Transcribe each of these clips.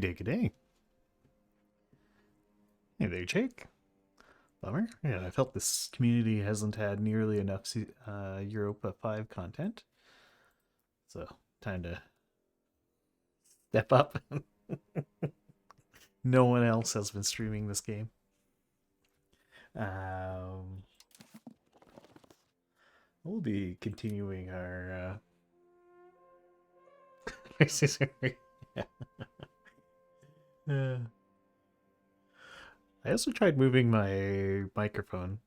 Good day, good day. Hey there, Jake. Bummer. Yeah, I felt this community hasn't had nearly enough Europa 5 content. So, time to step up. No one else has been streaming this game. We'll be continuing our... uh, I also tried moving my microphone.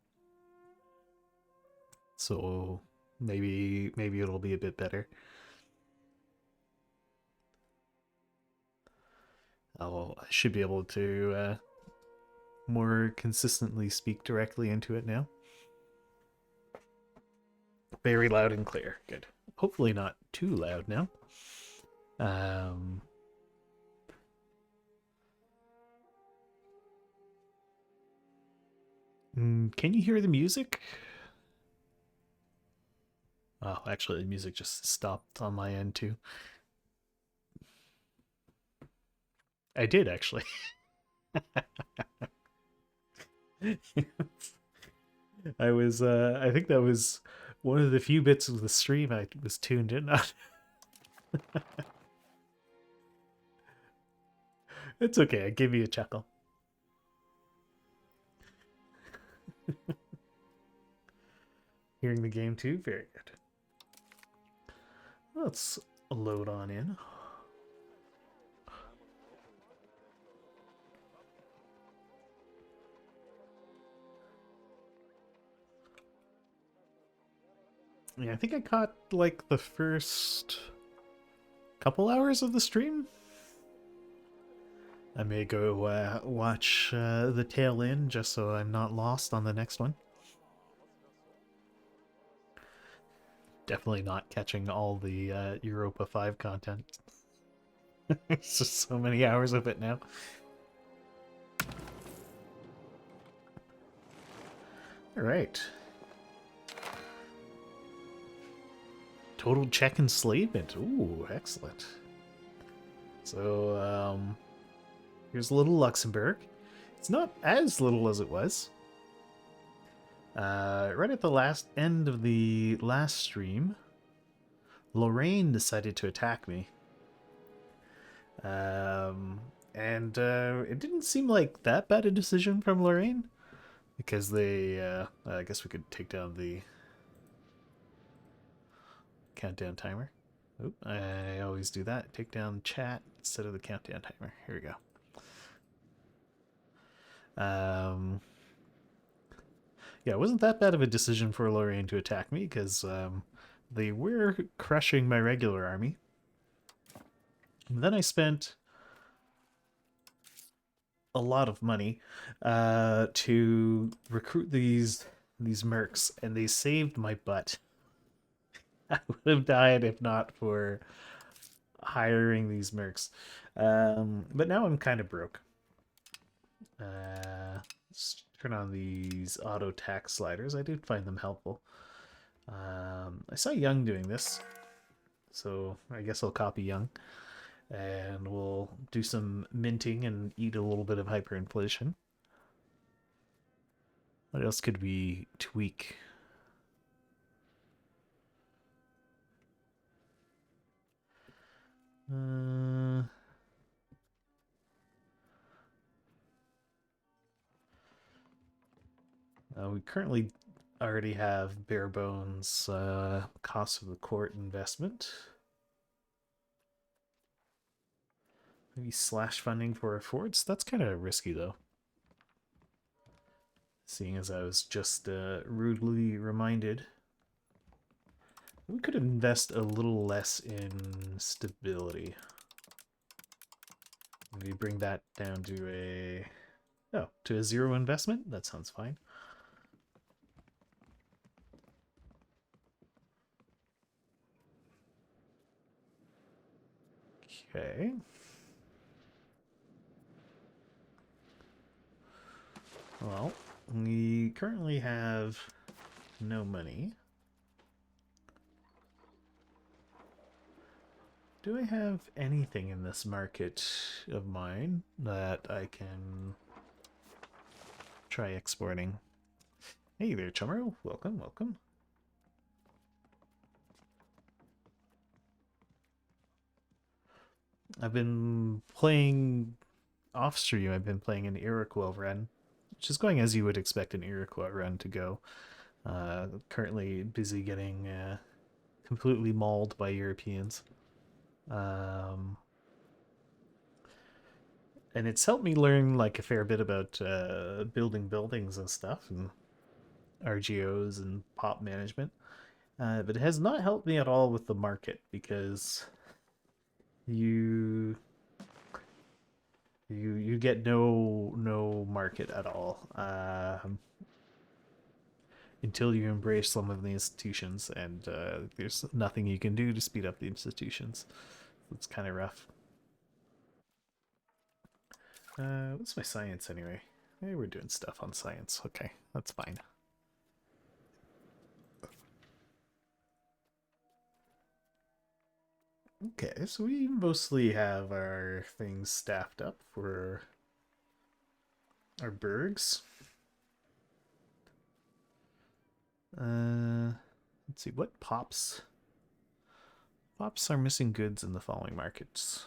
So, maybe it'll be a bit better. I should be able to more consistently speak directly into it now. Very loud and clear. Good. Hopefully not too loud now. Can you hear the music? Oh, actually, the music just stopped on my end too. I did actually. I think that was one of the few bits of the stream I was tuned in on. It's okay, it gave me a chuckle. Hearing the game too? Very good. Let's load on in. Yeah, I think I caught like the first couple hours of the stream. I may go watch the tail end just so I'm not lost on the next one. Definitely not catching all the Europa 5 content. It's just so many hours of it now. Alright. Total check enslavement. Ooh, excellent. So, here's a little Luxembourg. It's not as little as it was. Right at the last end of the last stream, Lorraine decided to attack me. And it didn't seem like that bad a decision from Lorraine, because they, I guess we could take down the countdown timer. Oop, I always do that. Take down chat instead of the countdown timer. Here we go. Yeah, it wasn't that bad of a decision for Lorraine to attack me, because they were crushing my regular army. And then I spent a lot of money to recruit these mercs, and they saved my butt. I would have died if not for hiring these mercs. But now I'm kind of broke. Let's turn on these auto tax sliders. I did find them helpful. I saw Young doing this, so I guess I'll copy Young. And we'll do some minting and eat a little bit of hyperinflation. What else could we tweak? We currently already have bare bones cost of the court investment. Maybe slash funding for affords. That's kind of risky though. Seeing as I was just rudely reminded. We could invest a little less in stability. Maybe bring that down to a... Oh, to a 0 investment? That sounds fine. Okay. Well, we currently have no money. Do I have anything in this market of mine that I can try exporting? Hey there, Chumro. Welcome, welcome. I've been playing off stream. I've been playing an Iroquois run, which is going as you would expect an Iroquois run to go. Currently busy getting completely mauled by Europeans. Um, and it's helped me learn like a fair bit about building buildings and stuff and RGOs and pop management. But it has not helped me at all with the market because you you get no market at all until you embrace some of the institutions, and there's nothing you can do to speed up the institutions. It's kind of rough. What's my science anyway? Hey, we're doing stuff on science. Okay, that's fine. Okay, so we mostly have our things staffed up for our bergs. Let's see, what pops? Pops are missing goods in the following markets.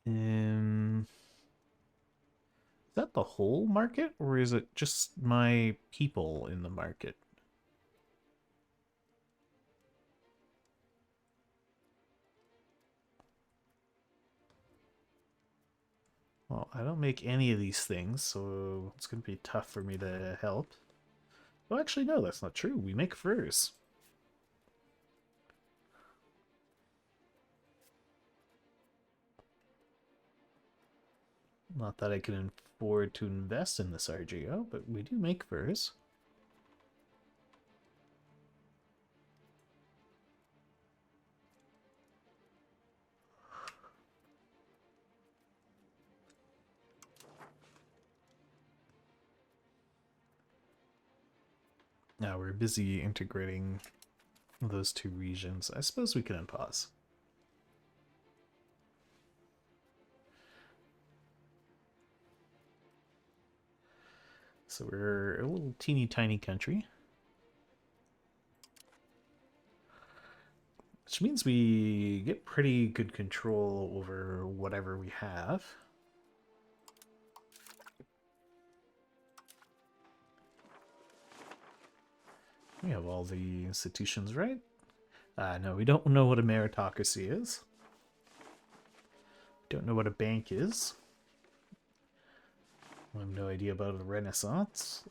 Hmm. Is that the whole market, or is it just my people in the market? Well, I don't make any of these things, so it's going to be tough for me to help. Well, actually, no, that's not true. We make furs. Not that I can afford to invest in this RGO, but we do make furs. Now we're busy integrating those two regions. I suppose we can unpause. So we're a little teeny tiny country. Which means we get pretty good control over whatever we have. We have all the institutions, right? No, we don't know what a meritocracy is. Don't know what a bank is. I have no idea about a renaissance.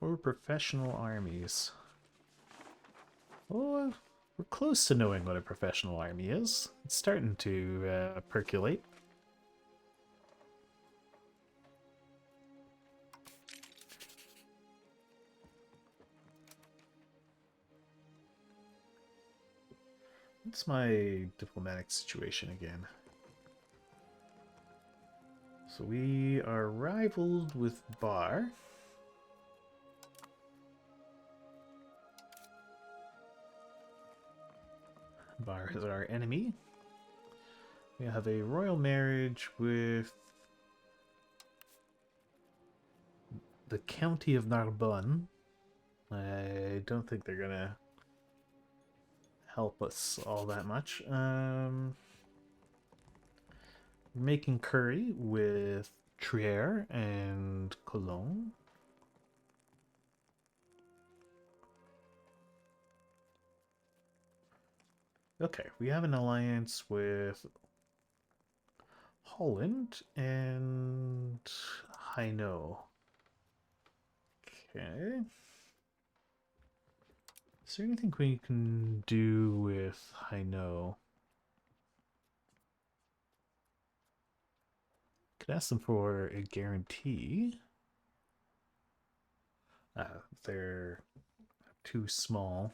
Or professional armies. Well, we're close to knowing what a professional army is. It's starting to percolate. What's my diplomatic situation again? So we are rivaled with Bar. Bar is our enemy. We have a royal marriage with the County of Narbonne. I don't think they're gonna help us all that much. We're making curry with Trier and Cologne. Okay, we have an alliance with Holland and Hainaut. Okay. Is there anything we can do with Hainaut? Could ask them for a guarantee. They're too small.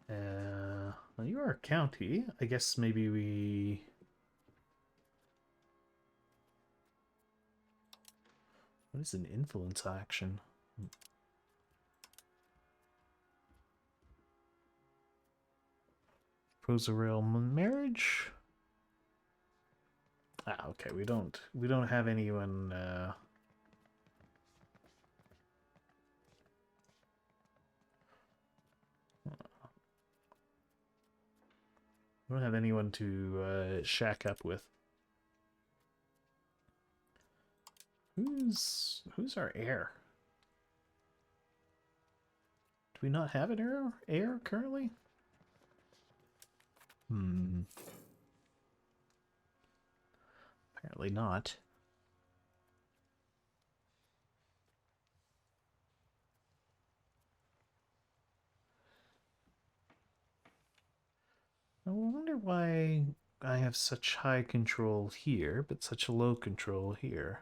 Well, you are a county. I guess maybe we... What is an influence action? Propose a real marriage? Ah, okay. We don't have anyone. We don't have anyone to shack up with. Who's our heir? Do we not have an heir currently? Apparently not. I wonder why I have such high control here, but such low control here.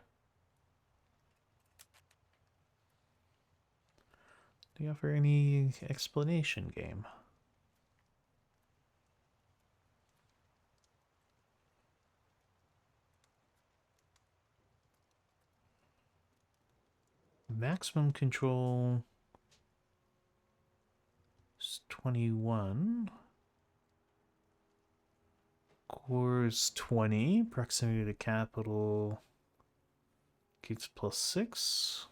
Do you offer any explanation, game? Maximum control is 21. Core is 20. Proximity to capital keeps +6.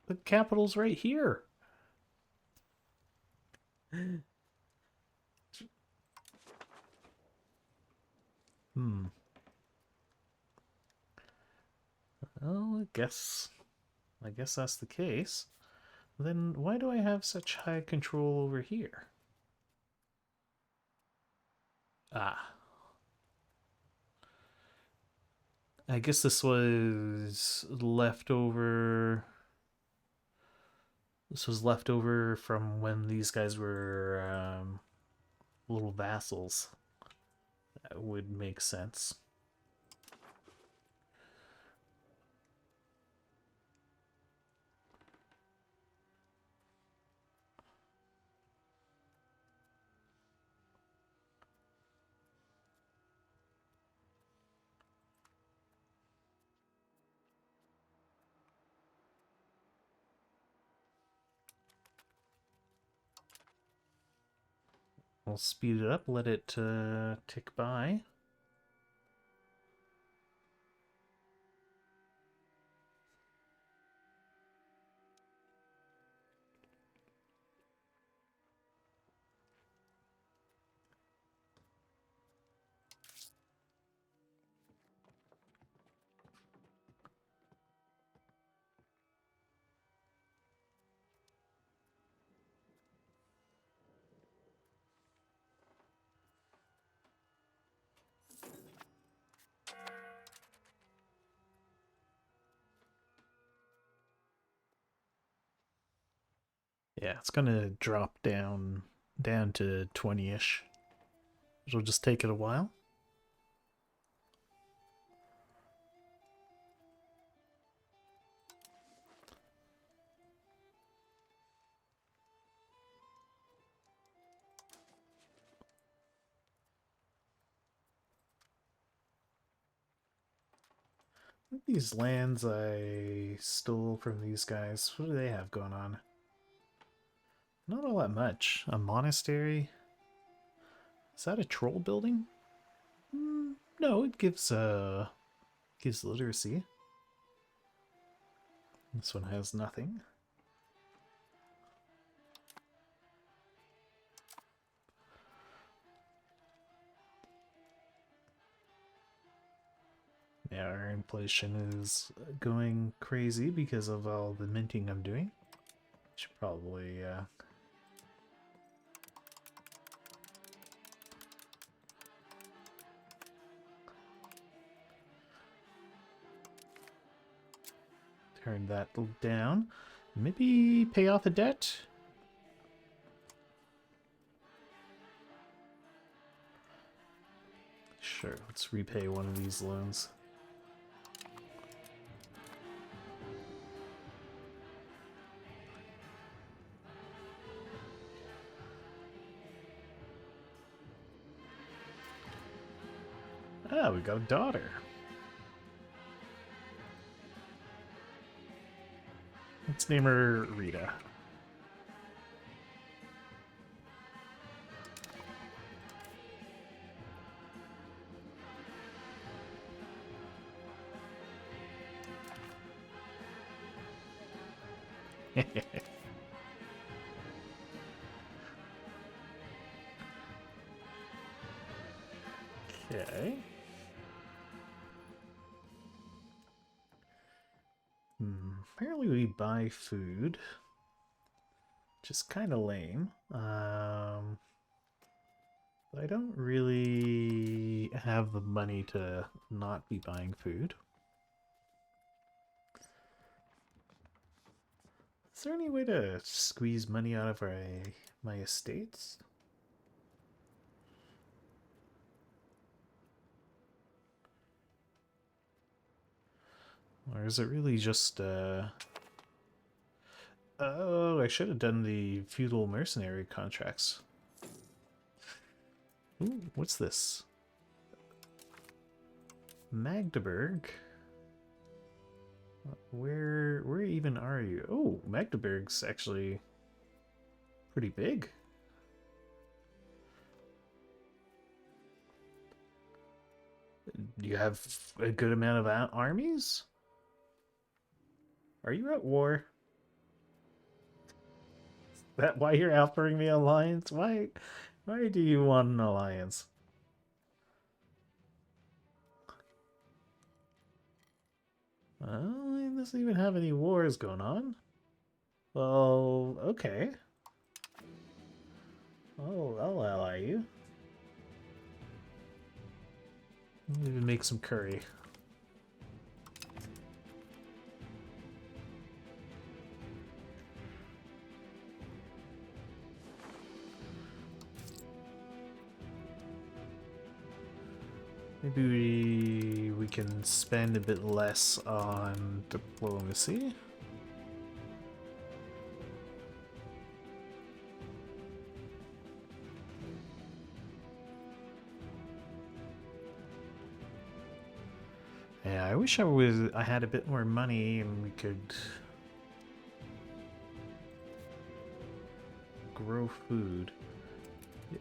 The capital's right here. Well, I guess that's the case. Then why do I have such high control over here? Ah. I guess this was leftover. This was left over from when these guys were little vassals. That would make sense. We'll speed it up, let it tick by. Yeah, it's gonna drop down to 20-ish. It'll just take it a while. These lands I stole from these guys, what do they have going on? Not all that much. A monastery? Is that a troll building? No, it gives literacy. This one has nothing. Yeah, our inflation is going crazy because of all the minting I'm doing. Should probably turn that down. Maybe pay off a debt? Sure, let's repay one of these loans. Ah, we got a daughter. Let's name her Rita. Okay. Apparently we buy food. Just kind of lame. I don't really have the money to not be buying food. Is there any way to squeeze money out of my estates? Or is it really just, Oh, I should have done the feudal mercenary contracts. Ooh, what's this? Magdeburg? Where even are you? Oh, Magdeburg's actually pretty big. Do you have a good amount of armies? Are you at war? Is that why you're offering me alliance? Why do you want an alliance? Well, it doesn't even have any wars going on. Well, okay. Oh, I'll ally you. I'll even make some curry. Maybe we can spend a bit less on diplomacy. Yeah, I wish I had a bit more money and we could grow food.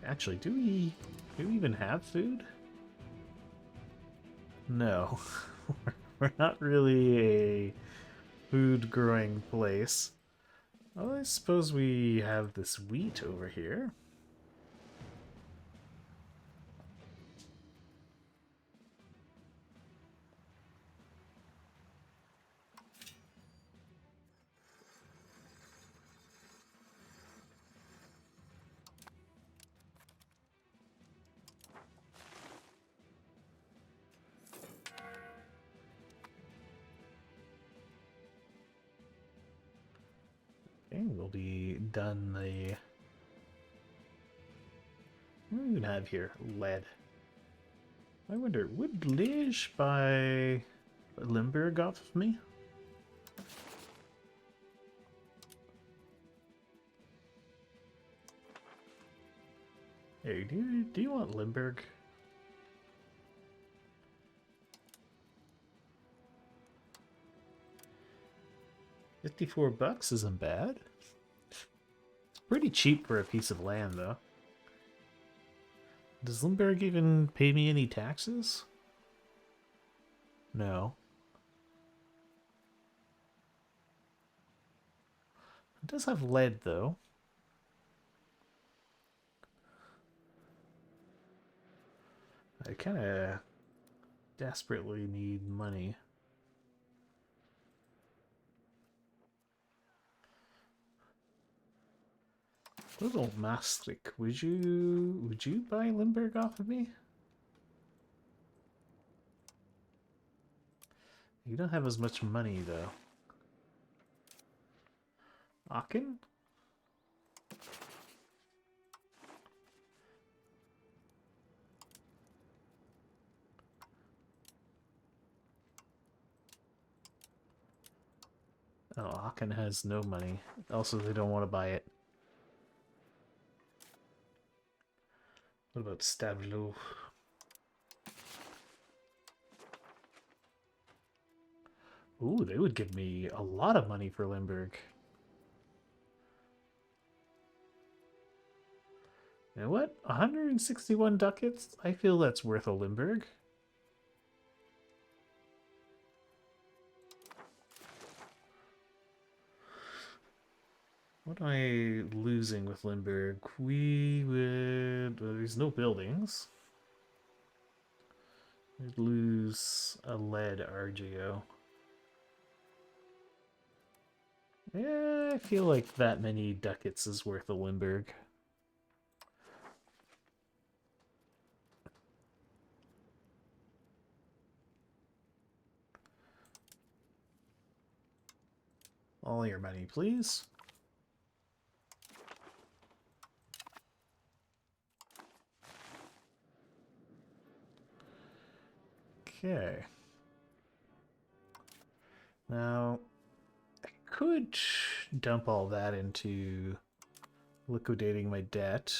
Actually, do we even have food? No. We're not really a food growing place. Well, I suppose we have this wheat over here. Okay, we'll be done the... What do we even have here? Lead. I wonder, would Liege buy Limburg off of me? Hey, do you want Limburg? 54 bucks isn't bad. It's pretty cheap for a piece of land, though. Does Limburg even pay me any taxes? No. It does have lead, though. I kind of desperately need money. Little Maastricht, would you buy Limburg off of me? You don't have as much money, though. Aachen? Oh, Aachen has no money. Also, they don't want to buy it. What about Stablo? Ooh, they would give me a lot of money for Limburg. You know what? 161 ducats? I feel that's worth a Limburg. What am I losing with Limburg? We would... Well, there's no buildings. We'd lose a lead RGO. Yeah, I feel like that many ducats is worth a Limburg. All your money, please. Okay. Now, I could dump all that into liquidating my debt.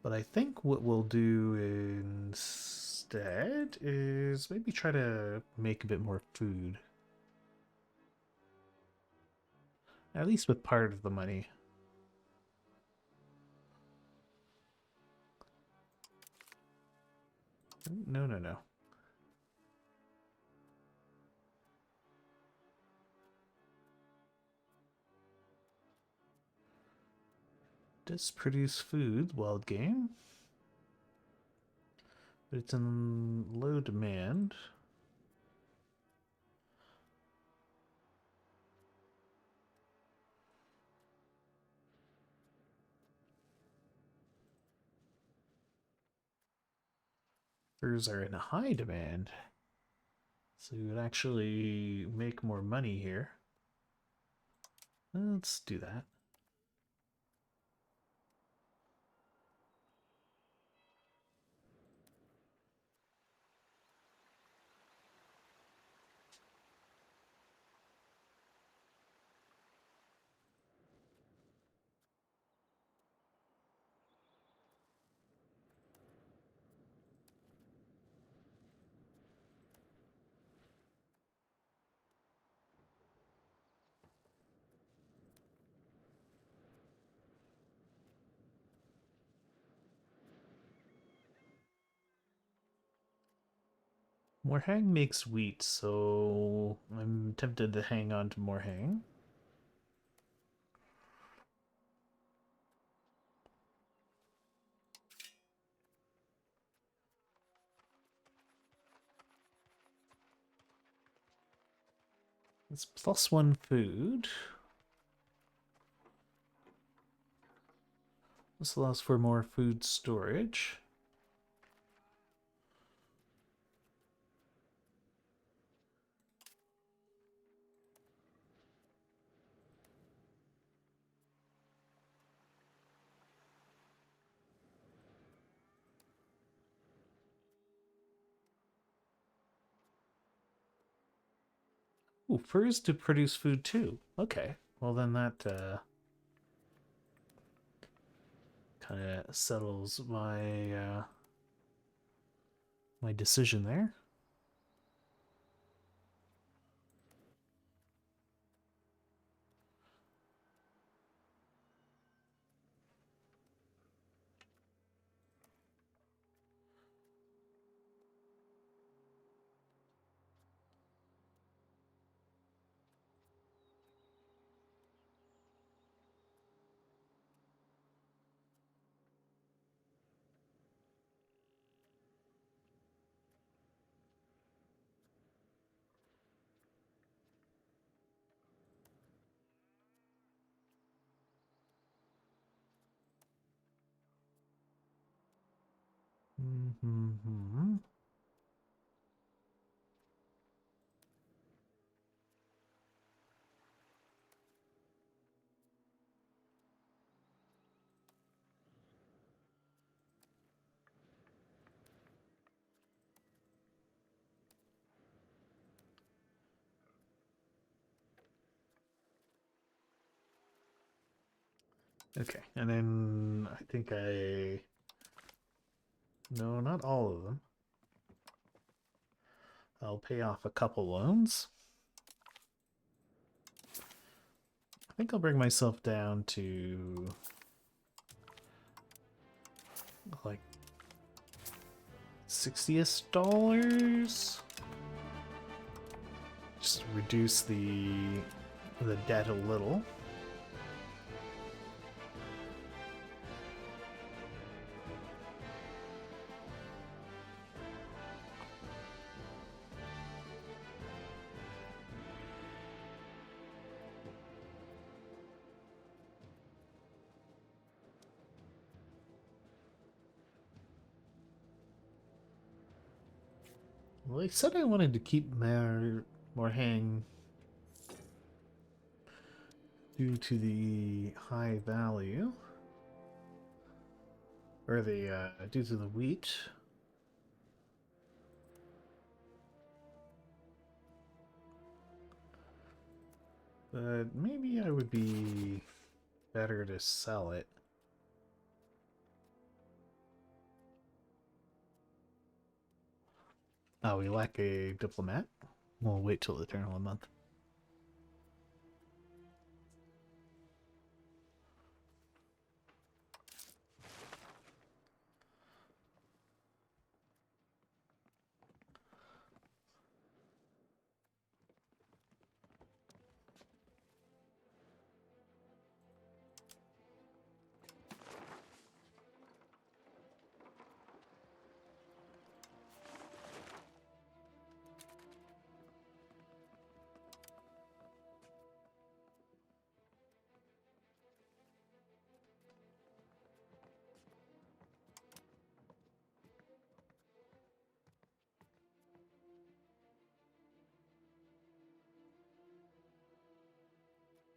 But I think what we'll do instead is maybe try to make a bit more food. At least with part of the money. No, no, no. Does produce food, wild game. But it's in low demand. Furs are in high demand. So we would actually make more money here. Let's do that. Morhang makes wheat, so I'm tempted to hang on to Morhang. It's +1 food. This allows for more food storage. Ooh, furs to produce food too. Okay, well then that kind of settles my my decision there. Mm-hmm. Okay, and then I think no, not all of them. I'll pay off a couple loans. I think I'll bring myself down to like $60-ish. Just reduce the debt a little. Well, I said I wanted to keep more hang due to the high value, or the due to the wheat. But maybe I would be better to sell it. Oh, we lack a diplomat? We'll wait till the turn of the month.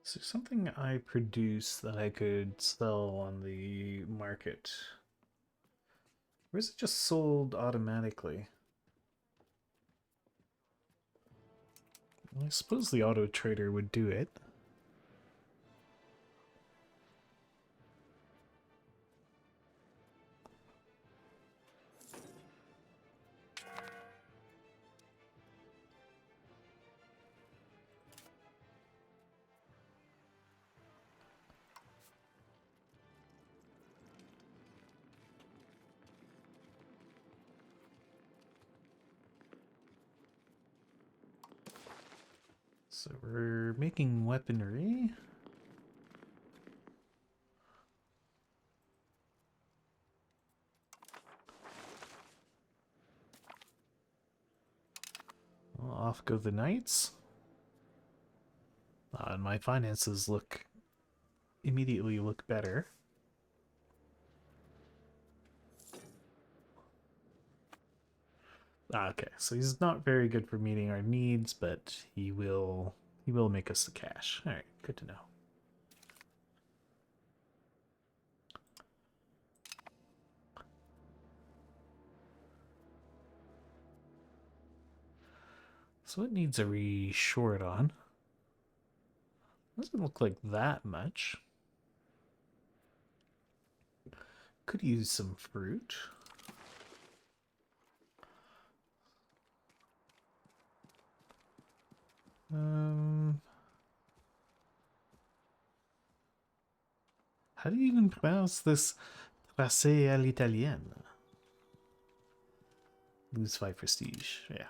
So something I produce that I could sell on the market. Or is it just sold automatically? Well, I suppose the auto trader would do it. So we're making weaponry. Well, off go the knights. And my finances immediately look better. Okay, so he's not very good for meeting our needs, but he will make us the cash. All right, good to know. So it needs a re-short on. Doesn't look like that much. Could use some fruit. How do you even pronounce this? Passé à l'italienne. Lose 5 prestige. Yeah.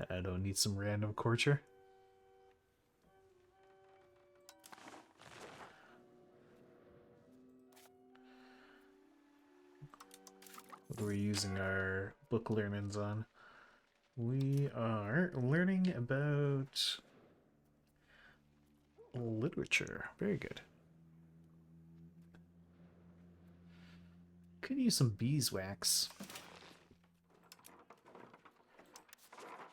I don't need some random courtier. What are we using our book learnings on? We are learning about literature. Very good. Could use some beeswax.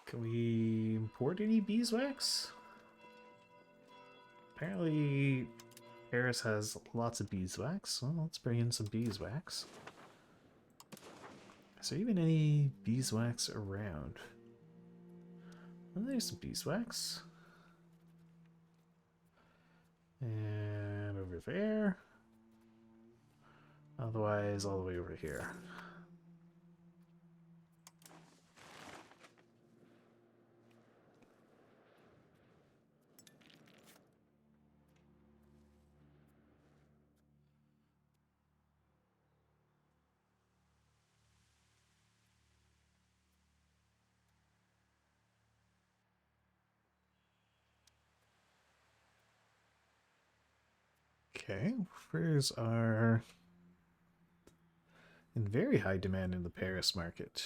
Can we import any beeswax? Apparently Paris has lots of beeswax. Well, let's bring in some beeswax. Is there even any beeswax around? Oh, there's some beeswax. And over there. Otherwise, all the way over here. Okay, furs are in very high demand in the Paris market.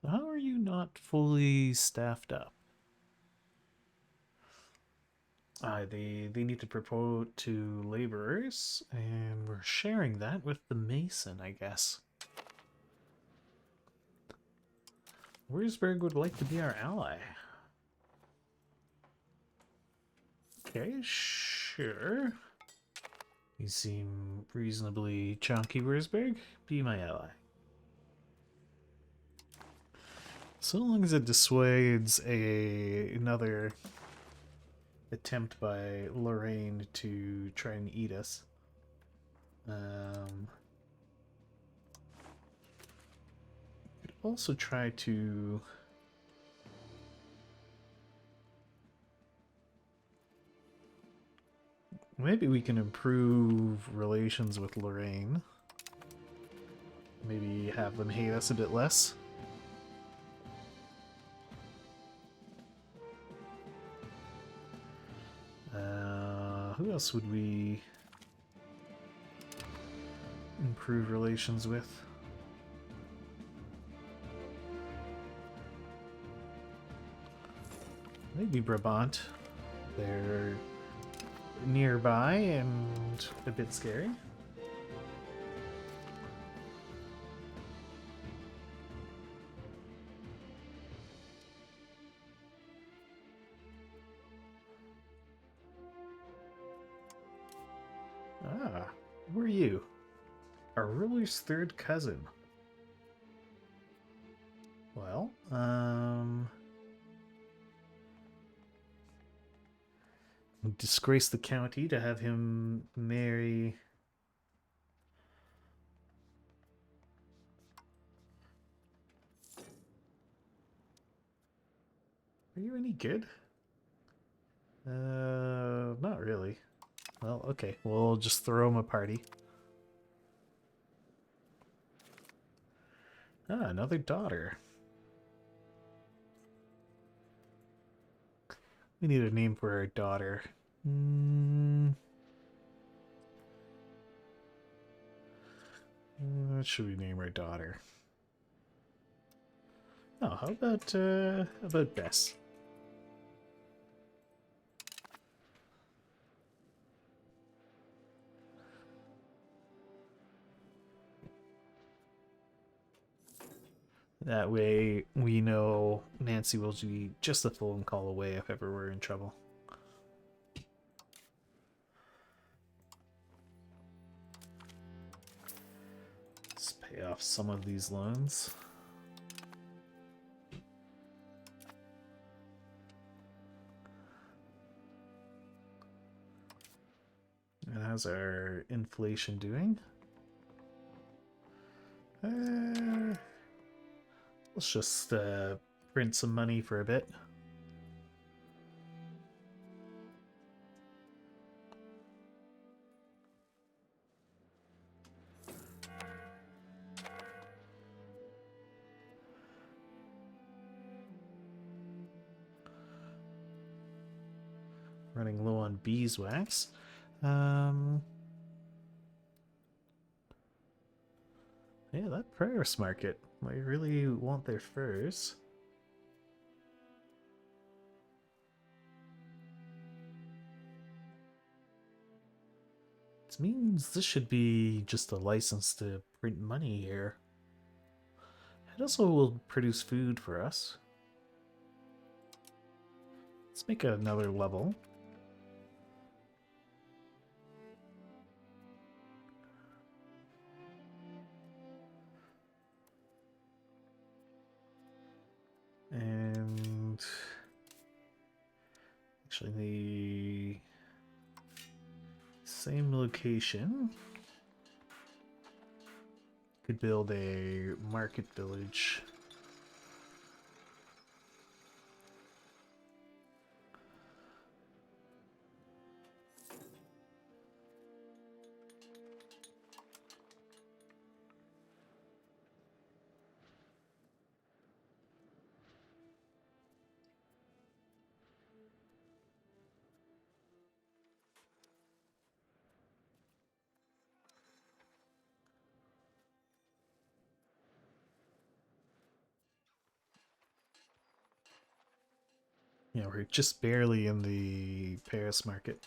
So how are you not fully staffed up? They need to propose to laborers, and we're sharing that with the mason, I guess. Wurzburg would like to be our ally. Okay, sure. You seem reasonably chunky, Wurzburg. Be my ally. So long as it dissuades another attempt by Lorraine to try and eat us. Could also try to maybe we can improve relations with Lorraine. Maybe have them hate us a bit less. Who else would we improve relations with? Maybe Brabant. They're nearby and a bit scary. Ah, who are you? Our ruler's third cousin. Well, disgrace the county to have him marry. Are you any good? Not really. Well, okay, we'll just throw him a party. Ah, another daughter. We need a name for our daughter. What should we name our daughter? Oh, how about Bess? That way we know Nancy will be just a phone call away if ever we're in trouble. Let's pay off some of these loans. And how's our inflation doing? Let's just print some money for a bit. Running low on beeswax. Yeah, that Paris market. I really want their furs. This means this should be just a license to print money here. It also will produce food for us. Let's make another level. And actually the same location could build a market village. Yeah, we're just barely in the Paris market.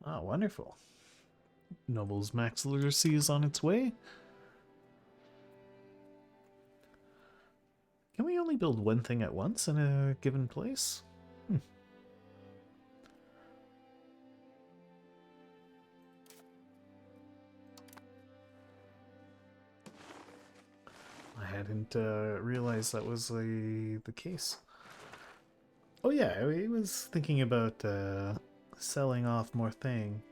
Ah, wonderful. Noble's max literacy is on its way. Can we only build one thing at once in a given place? I hadn't realized that was the case. Oh yeah, I was thinking about selling off more thing.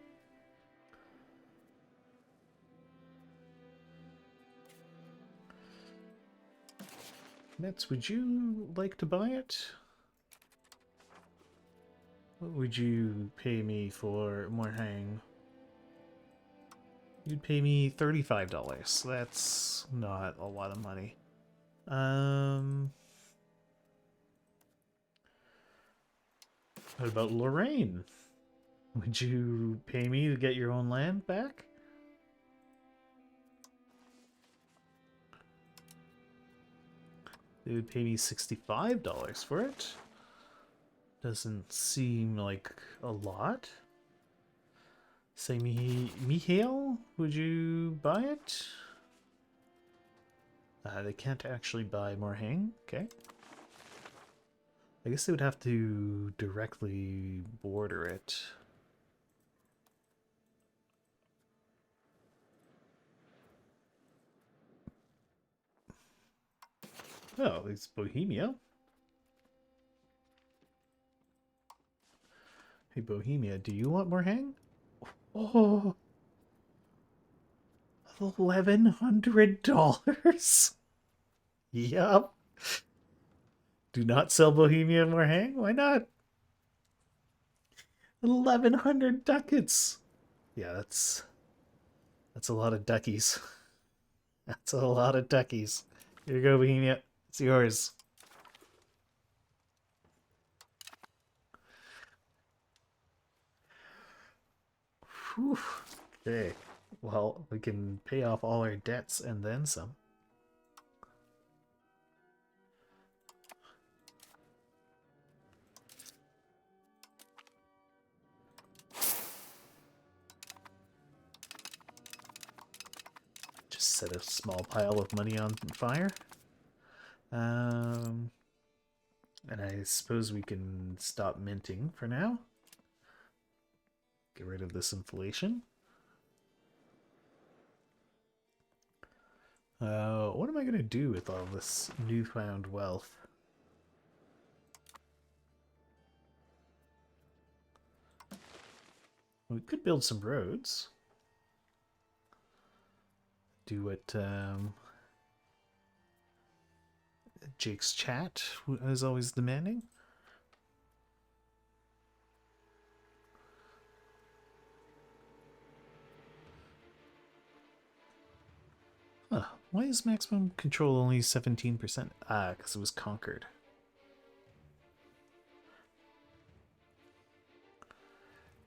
Mets, would you like to buy it? What would you pay me for more hang? You'd pay me $35. That's not a lot of money. What about Lorraine? Would you pay me to get your own land back? They would pay me $65 for it. Doesn't seem like a lot. Say, Mihail, would you buy it? They can't actually buy more hang. Okay. I guess they would have to directly border it. Oh, it's Bohemia. Hey, Bohemia, do you want more hang? Oh, $1,100. Yup. Do not sell Bohemia more hang? Why not? 1,100 ducats. Yeah, that's a lot of duckies. That's a lot of duckies. Here you go, Bohemia. It's yours. Whew. Okay. Well, we can pay off all our debts and then some. Just set a small pile of money on fire. And I suppose we can stop minting for now. Get rid of this inflation. What am I going to do with all this newfound wealth? We could build some roads. Do what Jake's chat is always demanding. Huh, why is maximum control only 17%? Ah, because it was conquered.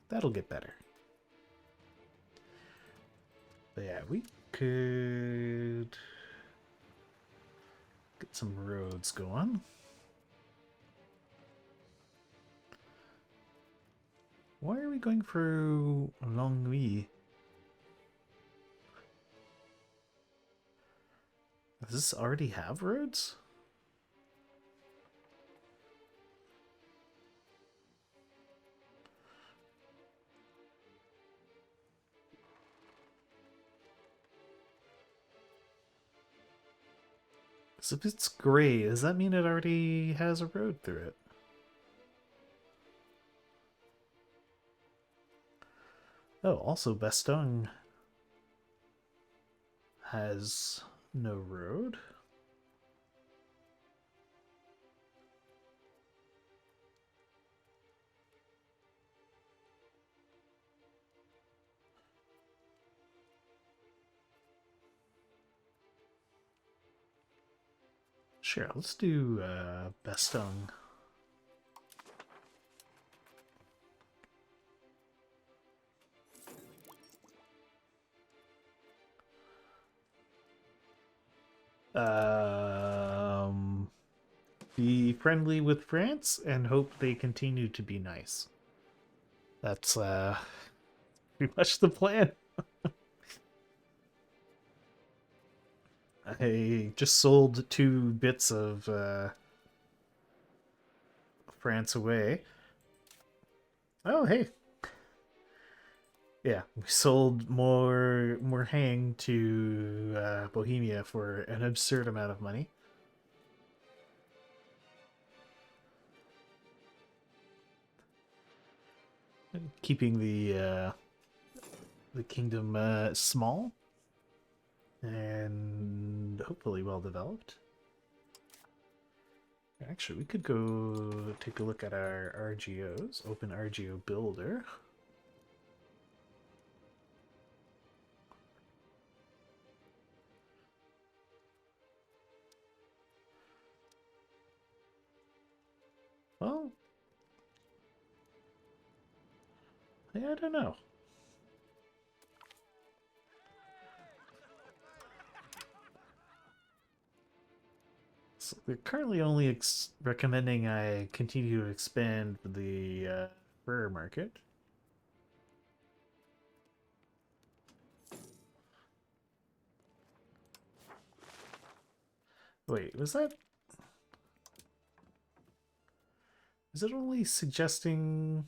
That'll get better. But yeah, we could get some roads going. Why are we going through Longwy? Does this already have roads? So if it's gray, does that mean it already has a road through it? Oh, also Bastogne has no road. Sure, let's do Bastogne. Be friendly with France and hope they continue to be nice. That's pretty much the plan. I just sold 2 bits of France away. Oh, hey. Yeah, we sold more hang to Bohemia for an absurd amount of money. Keeping the kingdom small and hopefully well developed. Actually, we could go take a look at our RGOs. Open RGO Builder. Well, yeah, I don't know. So they're currently only recommending I continue to expand the fur market. Wait, was that... Is it only suggesting...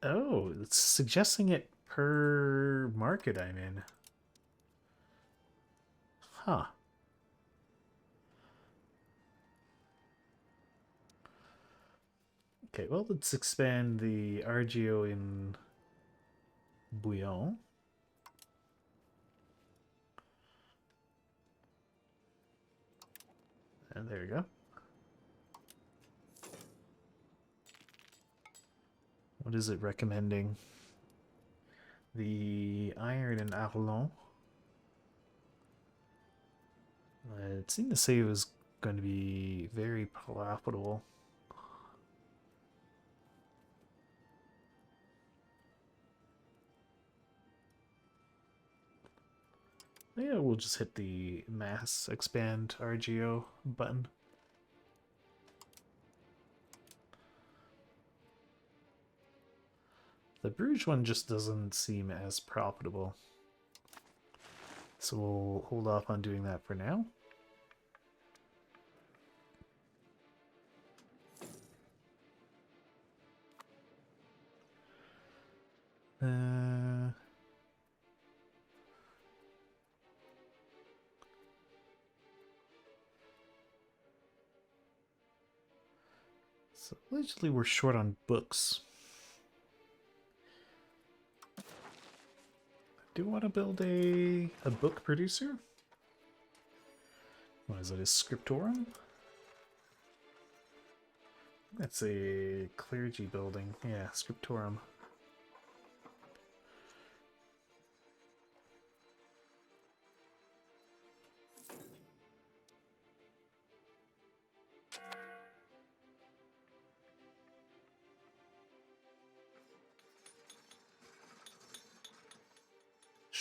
Oh, it's suggesting it per market I'm in. Huh. Okay, well, let's expand the RGO in Bouillon. And there you go. What is it recommending? The iron in Arlon. It seemed to say it was going to be very profitable. Yeah, we'll just hit the mass expand RGO button. The Bruges one just doesn't seem as profitable. So we'll hold off on doing that for now. So allegedly we're short on books. Do you want to build a book producer? What is it, a scriptorum? That's a clergy building. Yeah, scriptorum.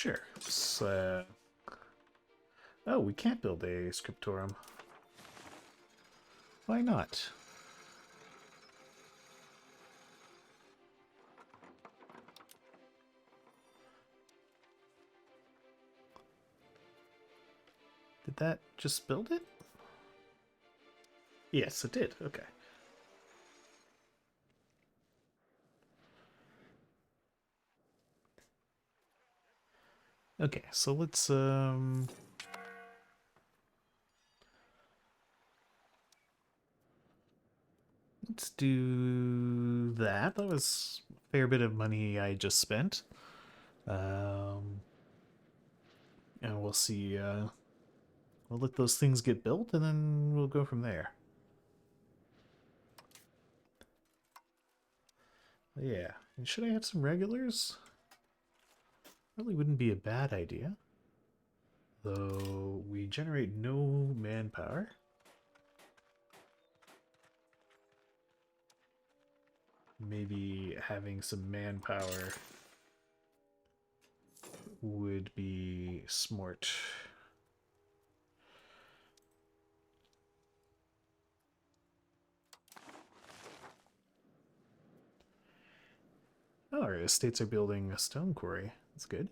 Sure. Oh, we can't build a scriptorum. Why not? Did that just build it? Yes, it did. Okay. Okay, so let's do that. That was a fair bit of money I just spent. Um, and we'll see. We'll let those things get built, and then we'll go from there. Yeah. And should I have some regulars? Probably wouldn't be a bad idea. Though we generate no manpower. Maybe having some manpower would be smart. Oh, our estates are building a stone quarry. That's good.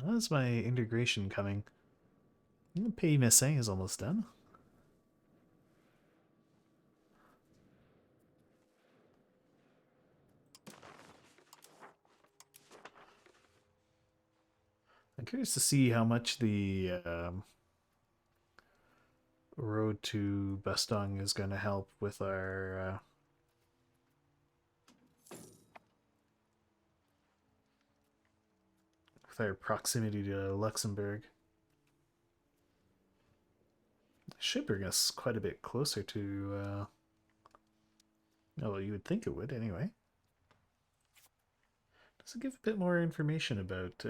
How's my integration coming? Pays Messin is almost done. I'm curious to see how much the road to Bastong is going to help with our proximity to Luxembourg. It should bring us quite a bit closer to. Oh, well, you would think it would anyway. Does it give a bit more information about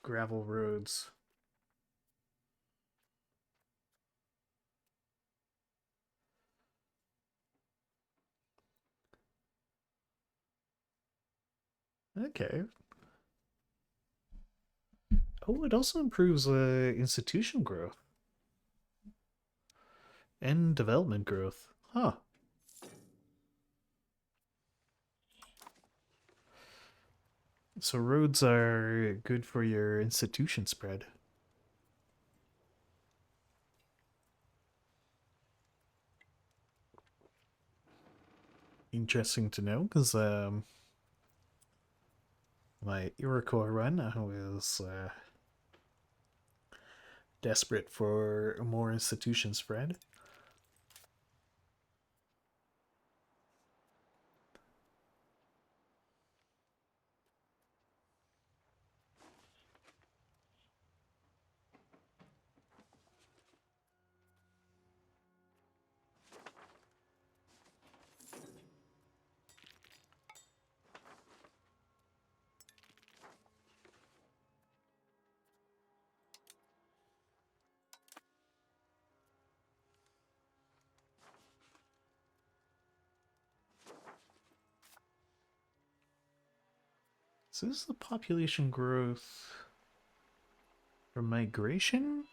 gravel roads? Okay. Oh, it also improves institution growth and development growth. Huh. So roads are good for your institution spread. Interesting to know, because my Iroquois run, I was desperate for more institution spread. So this is the population growth from migration?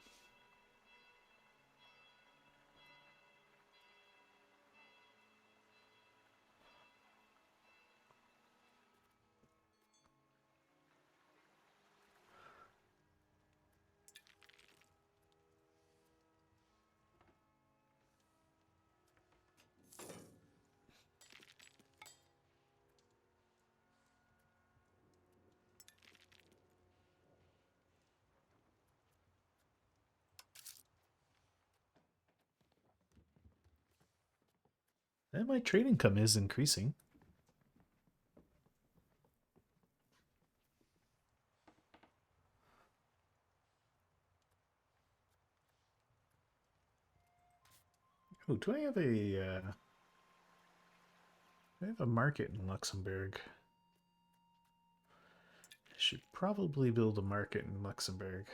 And my trade income is increasing. Oh, do I have I have a market in Luxembourg. I should probably build a market in Luxembourg.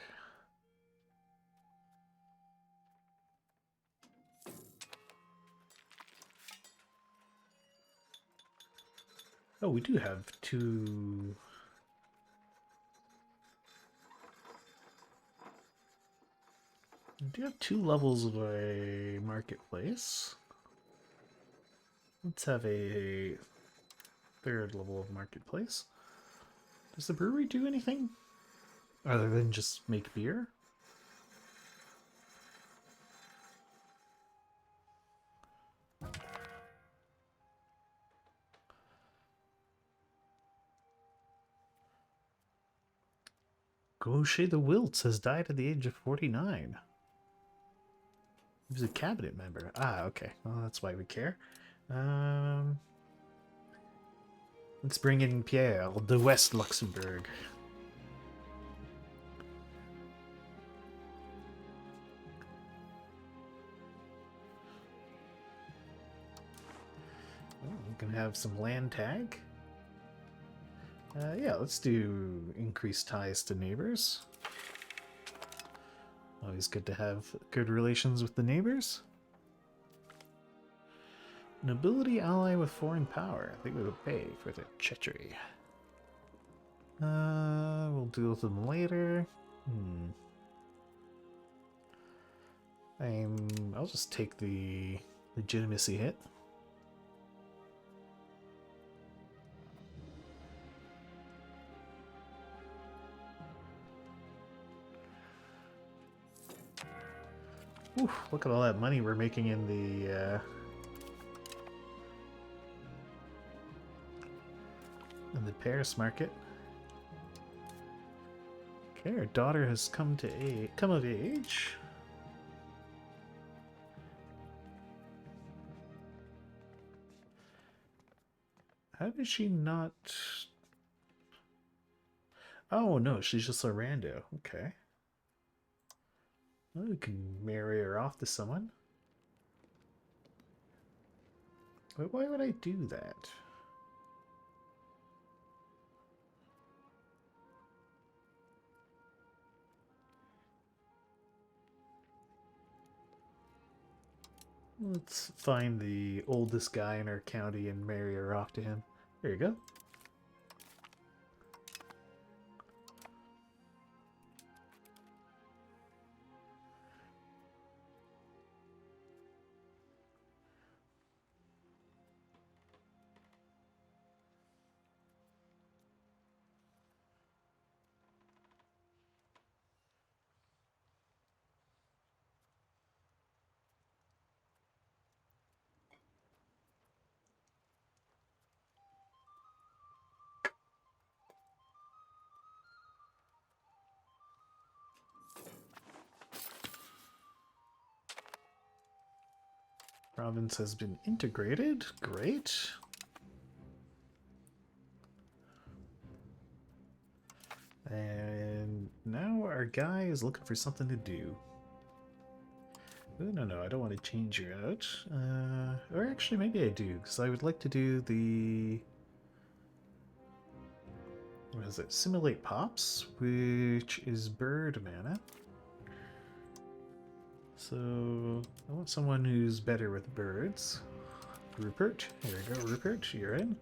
Oh, we do have two. We do have two levels of a marketplace. Let's have a third level of marketplace. Does the brewery do anything other than just make beer? Gaucher the Wilts has died at the age of 49. He was a cabinet member. Ah, okay. Well, that's why we care. Um, let's bring in Pierre de West Luxembourg. Oh, we can have some land tag. Yeah, let's do increased ties to neighbors. Always good to have good relations with the neighbors. Nobility ally with foreign power. They will pay for their treachery. We'll deal with them later. I'll just take the legitimacy hit. Oof, look at all that money we're making in the Paris market. Okay, our daughter has come of age. How did she not? Oh no, she's just a rando. Okay. Well, we can marry her off to someone. But why would I do that? Let's find the oldest guy in our county and marry her off to him. There you go. Province has been integrated. Great. And now our guy is looking for something to do. Oh, no, I don't want to change you out. Or actually, maybe I do, because I would like to do the... What is it? Simulate Pops, which is bird mana. So, I want someone who's better with birds. Rupert. Here we go, Rupert, you're in.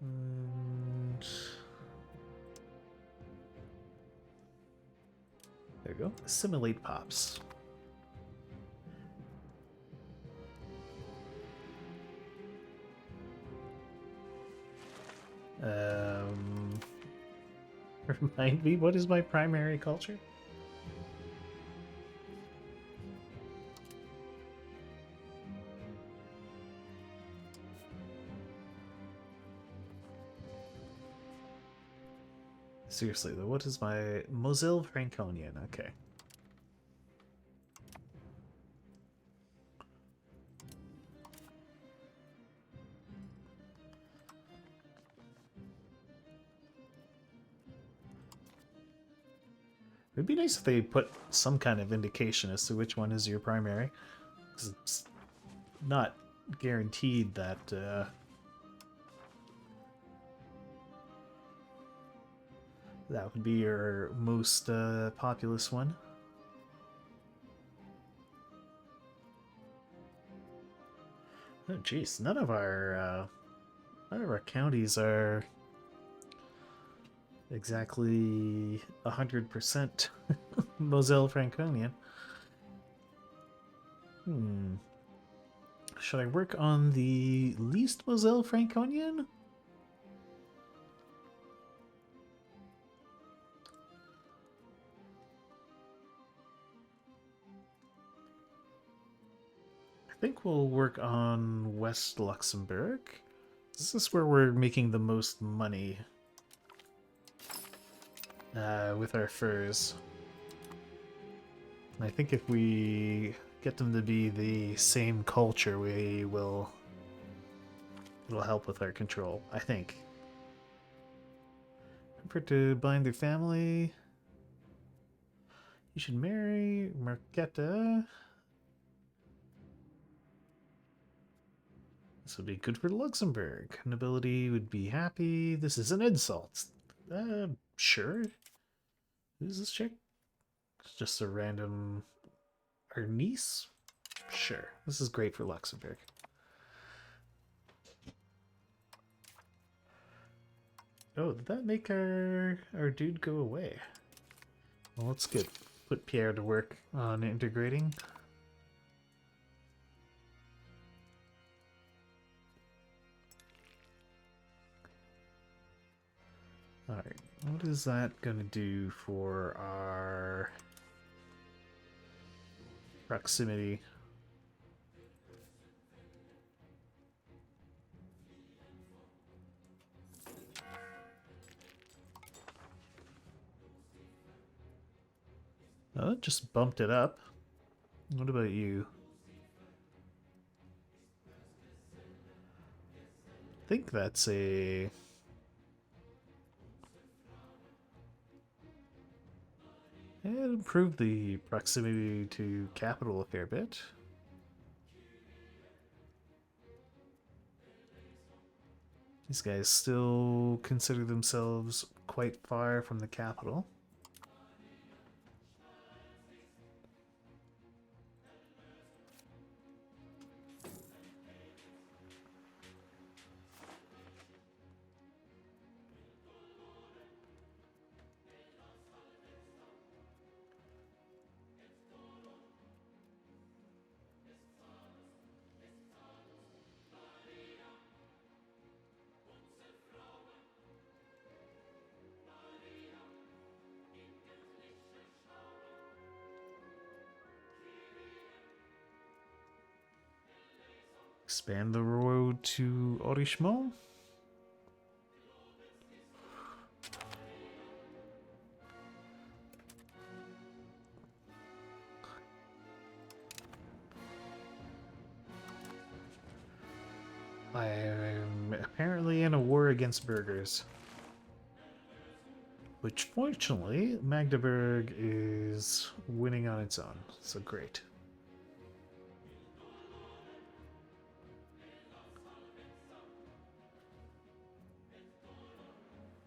And... There we go. Simulate Pops. Remind me, what is my primary culture? Seriously though, what is my Moselle Franconian? Okay. It'd be nice if they put some kind of indication as to which one is your primary. Because it's not guaranteed that that would be your most populous one. Oh, jeez, none of our counties are exactly 100% Moselle Franconian. Hmm. Should I work on the least Moselle Franconian? I think we'll work on West Luxembourg. This is where we're making the most money with our furs. And I think if we get them to be the same culture, it'll help with our control, I think. Effort to bind their family. You should marry Marquetta. This would be good for Luxembourg. Nobility would be happy. This is an insult. Sure. Who's this chick? It's just a random... Our niece? Sure. This is great for Luxembourg. Oh, did that make our dude go away? Well, let's put Pierre to work on integrating. Alright, what is that gonna do for our proximity? Oh, it just bumped it up. What about you? I think that's a... It improved the proximity to capital a fair bit. These guys still consider themselves quite far from the capital. Expand the road to Orichemont. I am apparently in a war against burghers. Which, fortunately, Magdeburg is winning on its own, so great.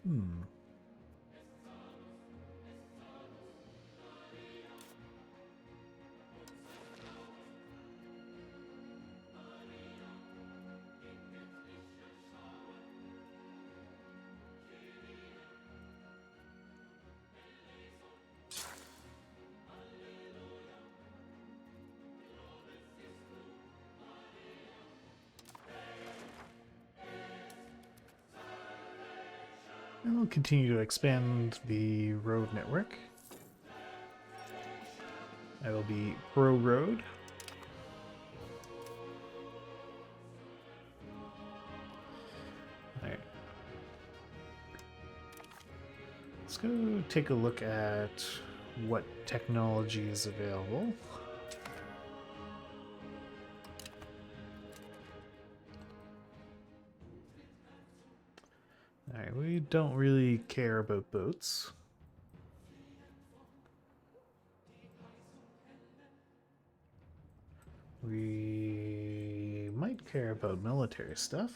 Hmm. And we'll continue to expand the road network. I will be pro-road. Alright. Let's go take a look at what technology is available. Alright, we don't really care about boats. We might care about military stuff.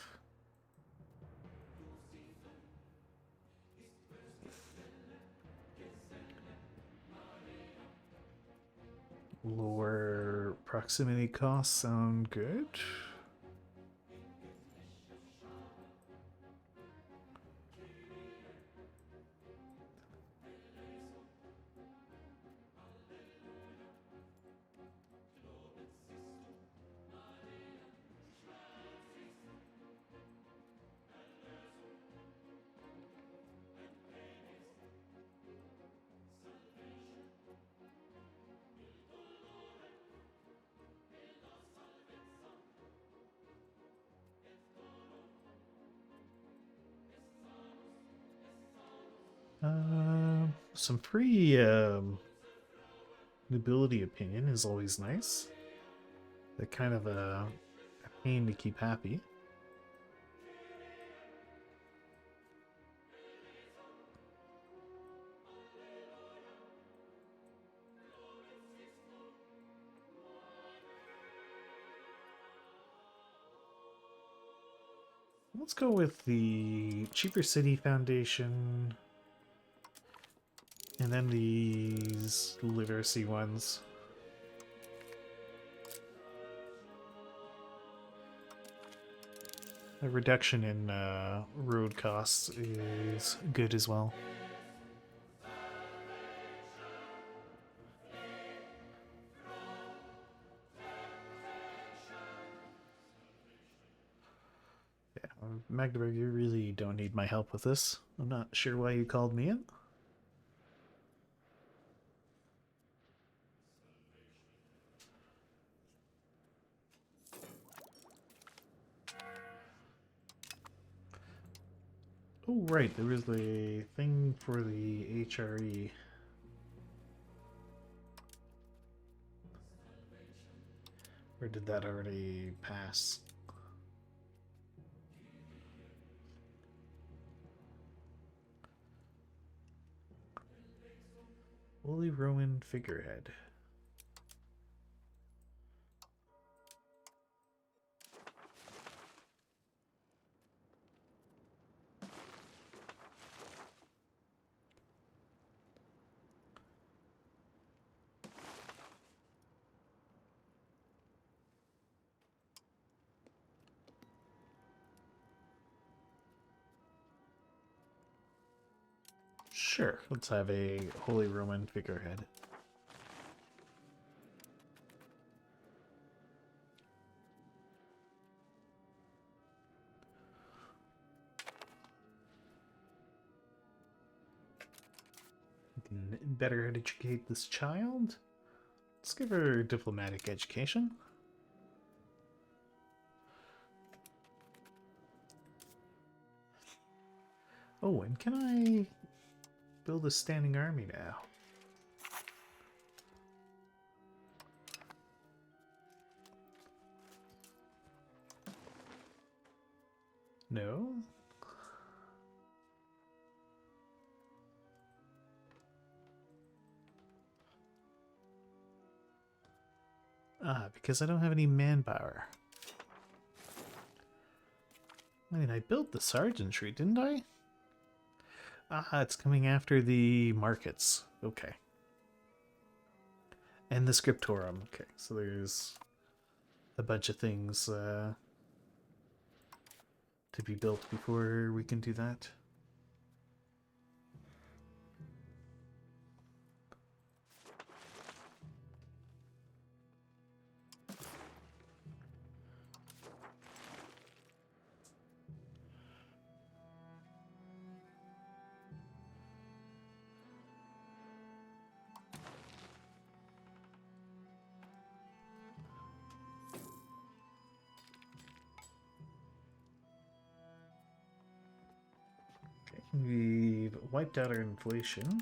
Lower proximity costs sound good. some free nobility opinion is always nice. They're kind of a pain to keep happy. Let's go with the Cheaper City Foundation. And then these literacy ones. A reduction in road costs is good as well. Yeah, Magdeburg, you really don't need my help with this. I'm not sure why you called me in. Oh, right, there was the thing for the HRE. Or did that already pass? Holy Roman figurehead. Sure, let's have a Holy Roman figurehead. We can better educate this child. Let's give her diplomatic education. Oh, and can I build a standing army now? No? Ah, because I don't have any manpower. I mean, I built the sergeantry, didn't I? Ah, it's coming after the markets. Okay. And the scriptorum. Okay, so there's a bunch of things to be built before we can do that. We've wiped out our inflation.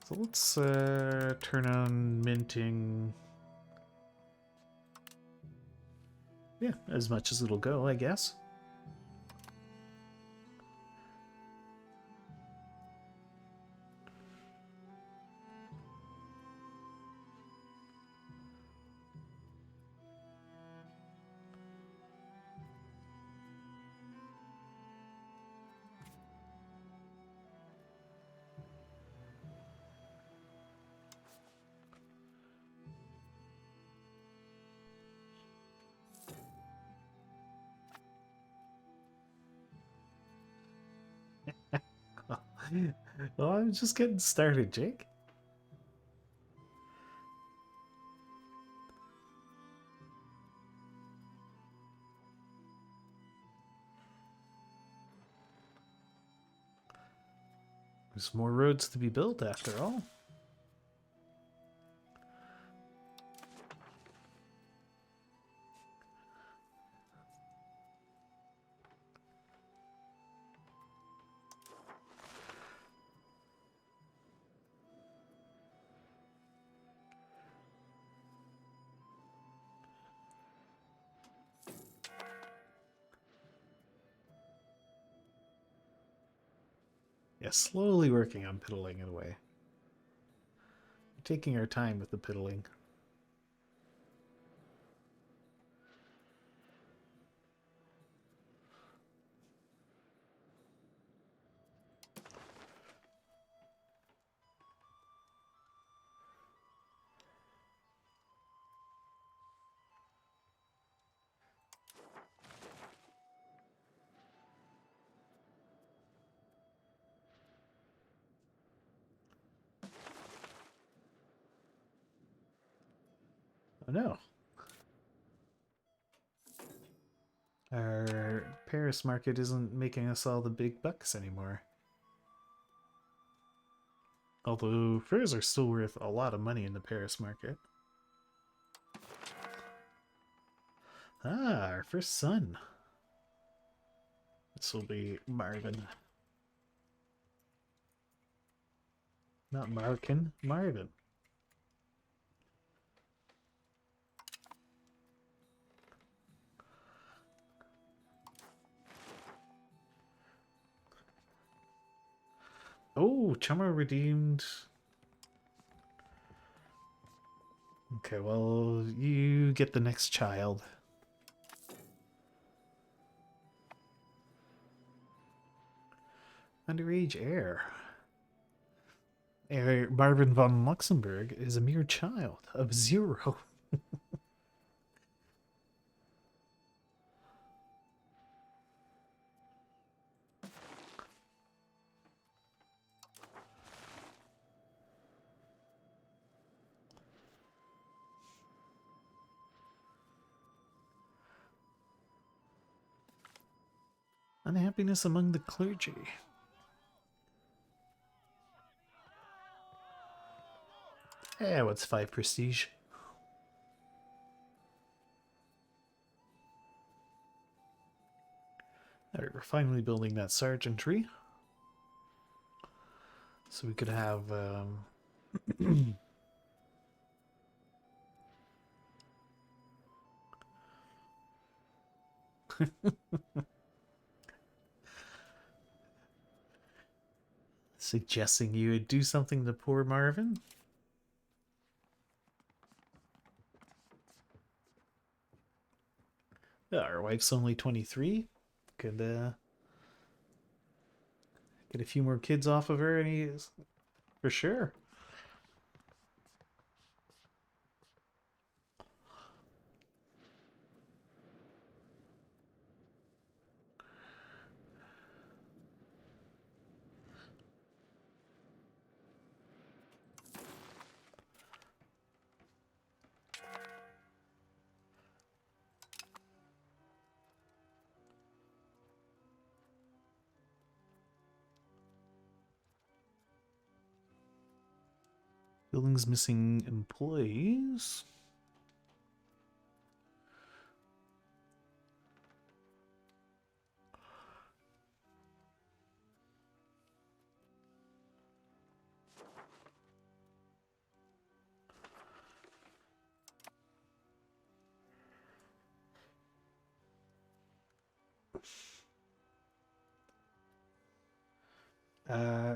So let's turn on minting. Yeah, as much as it'll go, I guess. Well, I'm just getting started, Jake. There's more roads to be built after all. Yeah, slowly working on piddling it away. Taking our time with the piddling. Oh no. Our Paris market isn't making us all the big bucks anymore. Although furs are still worth a lot of money in the Paris market. Ah, our first son. This will be Marvin. Not Markin, Marvin. Oh, Chummer redeemed. Okay, well, you get the next child. Underage heir. Marvin von Luxembourg is a mere child of 0. Unhappiness among the clergy. Eh, what's 5 prestige? Alright, we're finally building that sergeantry. So we could have suggesting you would do something to poor Marvin. Yeah, our wife's only 23. Could get a few more kids off of her, and he's for sure. Building's missing employees.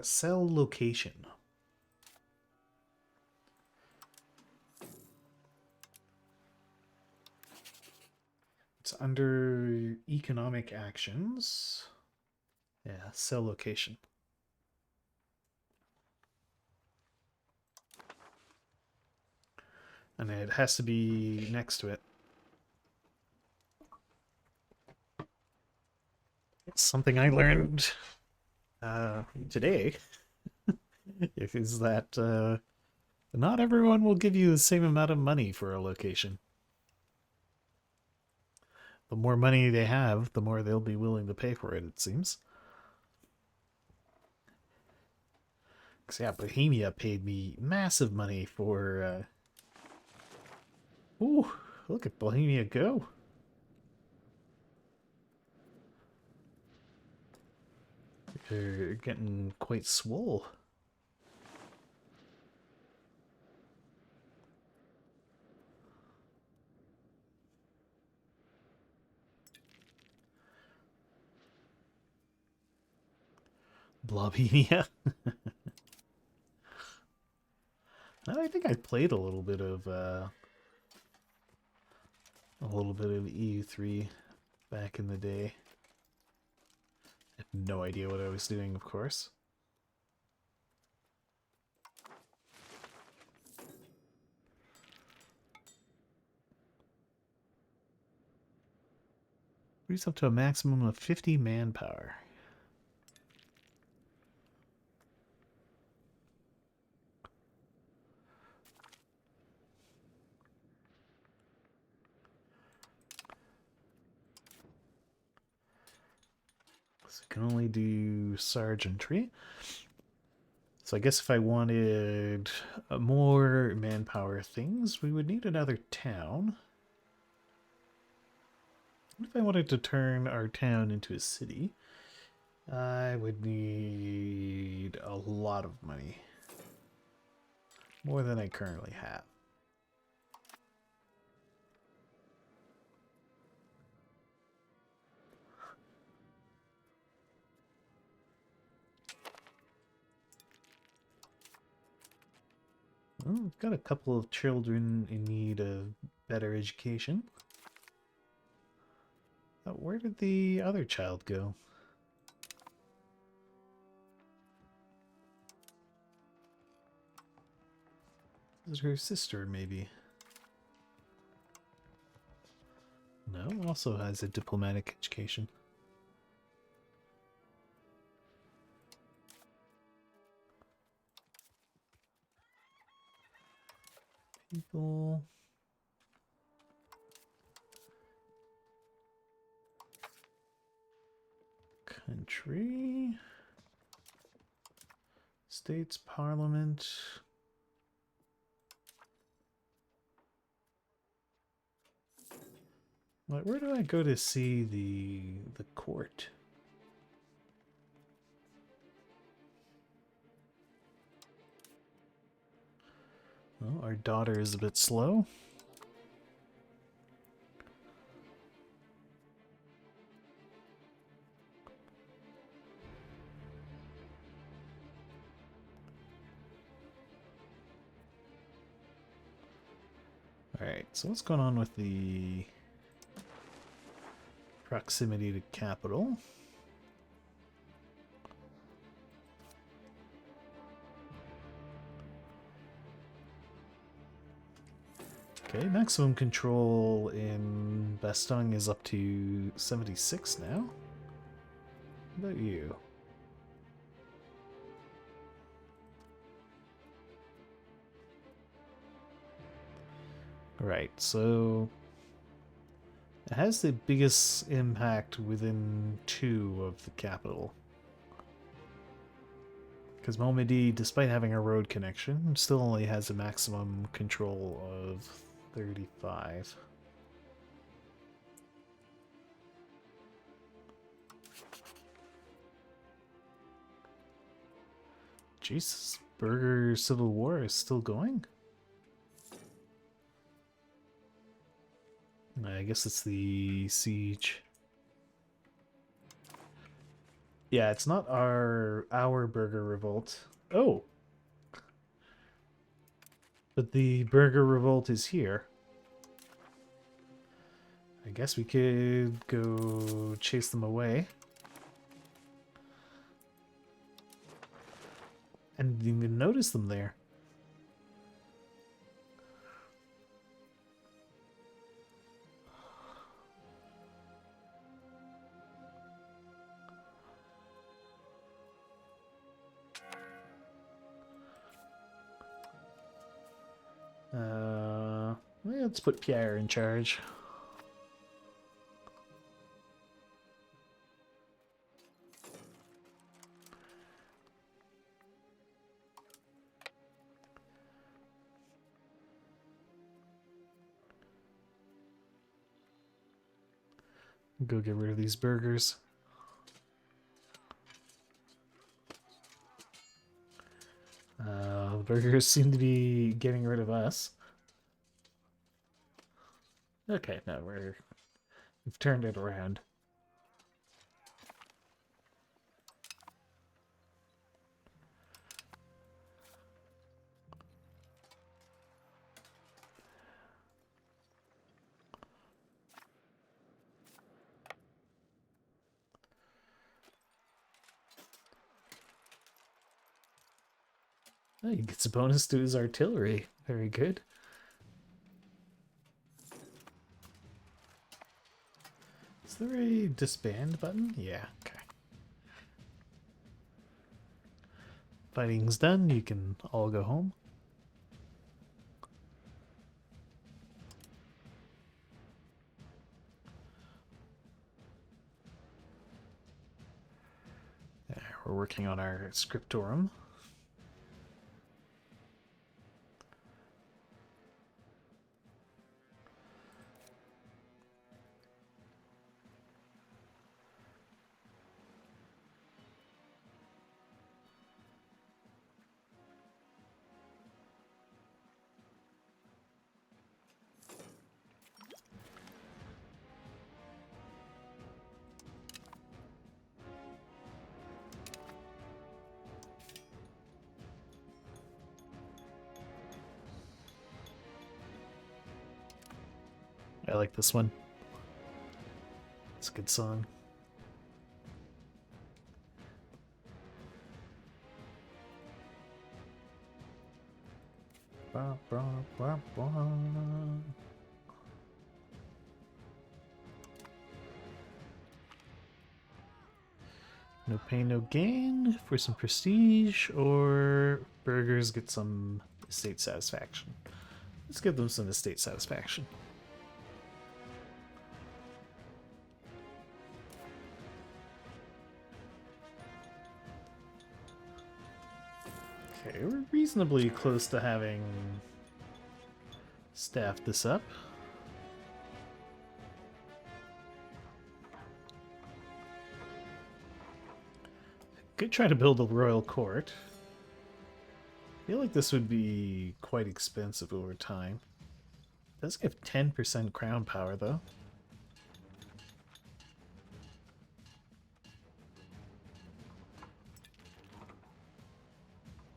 Cell location. It's under economic actions. Yeah, cell location. And it has to be next to it. It's something I learned today is that not everyone will give you the same amount of money for a location. The more money they have, the more they'll be willing to pay for it, it seems. Because, yeah, Bohemia paid me massive money for... Ooh, look at Bohemia go. They're getting quite swole. Blobemia. I think I played a little bit of EU3 back in the day. I have no idea what I was doing, of course. Reach up to a maximum of 50 manpower. So I can only do sergeantry. So I guess if I wanted more manpower things, we would need another town. What if I wanted to turn our town into a city? I would need a lot of money. More than I currently have. Well, we've got a couple of children in need of better education. Where did the other child go? Is it her sister, maybe? No, also has a diplomatic education. People... Country... States, Parliament... Where do I go to see the court? Well, our daughter is a bit slow. Alright, so what's going on with the proximity to capital? Okay, maximum control in Bastogne is up to 76 now. What about you? Right, so it has the biggest impact within 2 of the capital. Because Malmedy, despite having a road connection, still only has a maximum control of 35. Jesus, Burger Civil War is still going? I guess it's the siege. Yeah, it's not our burger revolt. Oh! But the burger revolt is here. I guess we could go chase them away. And you can notice them there. Let's put Pierre in charge. Go get rid of these burgers. The burgers seem to be getting rid of us. Okay, now we've turned it around. Oh, he gets a bonus to his artillery. Very good. Is there a disband button? Yeah, okay. Fighting's done. You can all go home. We're working on our scriptorum. I like this one. It's a good song. Bah, bah, bah, bah. No pain, no gain for some prestige, or burgers get some estate satisfaction. Let's give them some estate satisfaction. Okay, we're reasonably close to having staffed this up. Could try to build a royal court. I feel like this would be quite expensive over time. It does give 10% crown power, though.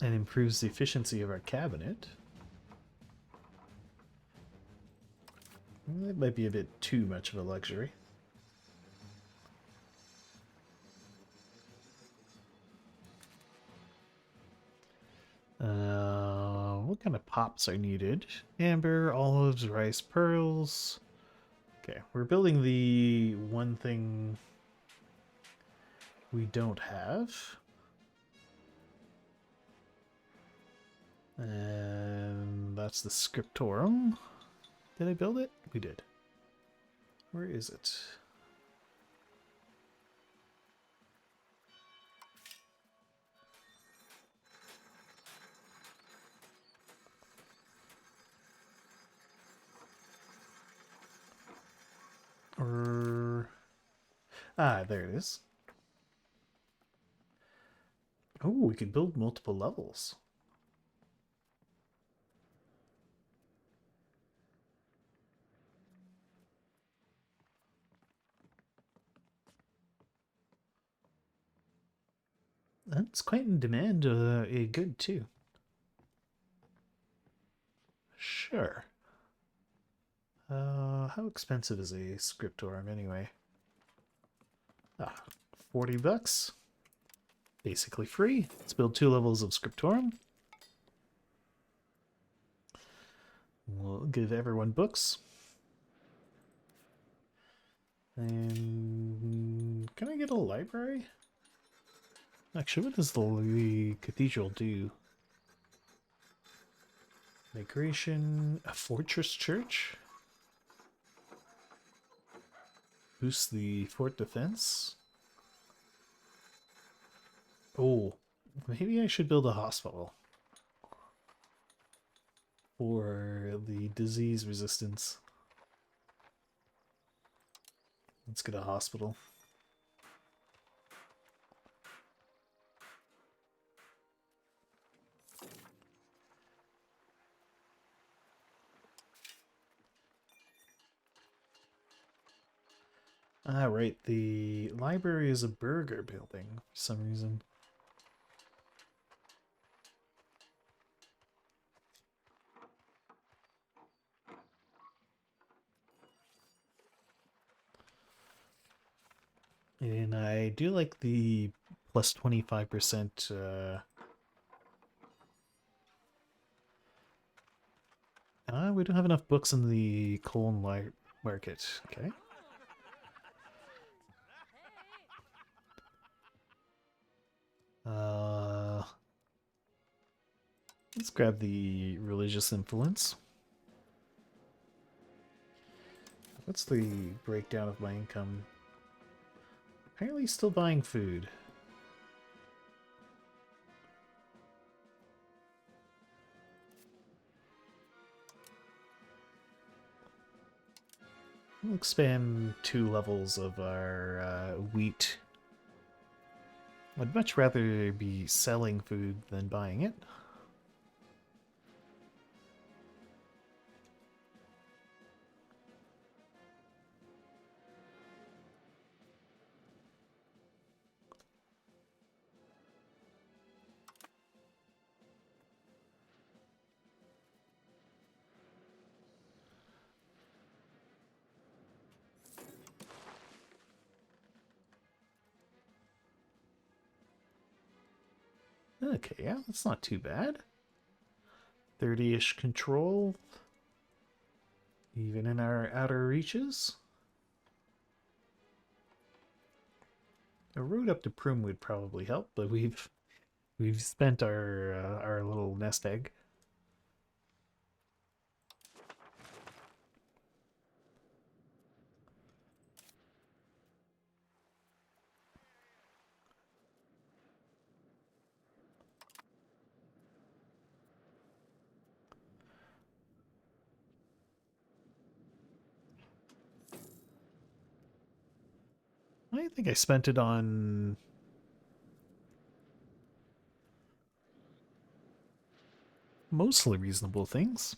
And improves the efficiency of our cabinet. That might be a bit too much of a luxury. What kind of pops are needed? Amber, olives, rice, pearls. Okay, we're building the one thing we don't have. And that's the scriptorum. Did I build it? We did. Where is it? There it is. Oh, we could build multiple levels. That's quite in demand. Good too. Sure. How expensive is a scriptorum anyway? 40 bucks. Basically free. Let's build 2 levels of scriptorum. We'll give everyone books. And can I get a library? Actually, what does the cathedral do? Migration, a fortress church? Boost the fort defense? Oh, maybe I should build a hospital for the disease resistance. Let's get a hospital. Ah, right. The library is a burger building for some reason. And I do like the plus 25% We don't have enough books in the market. Okay. Let's grab the religious influence. What's the breakdown of my income? Apparently still buying food. We'll expand 2 levels of our wheat. I'd much rather be selling food than buying it. Okay, yeah, that's not too bad. 30-ish control. Even in our outer reaches. A route up to Prum would probably help, but we've spent our little nest egg. I think I spent it on mostly reasonable things.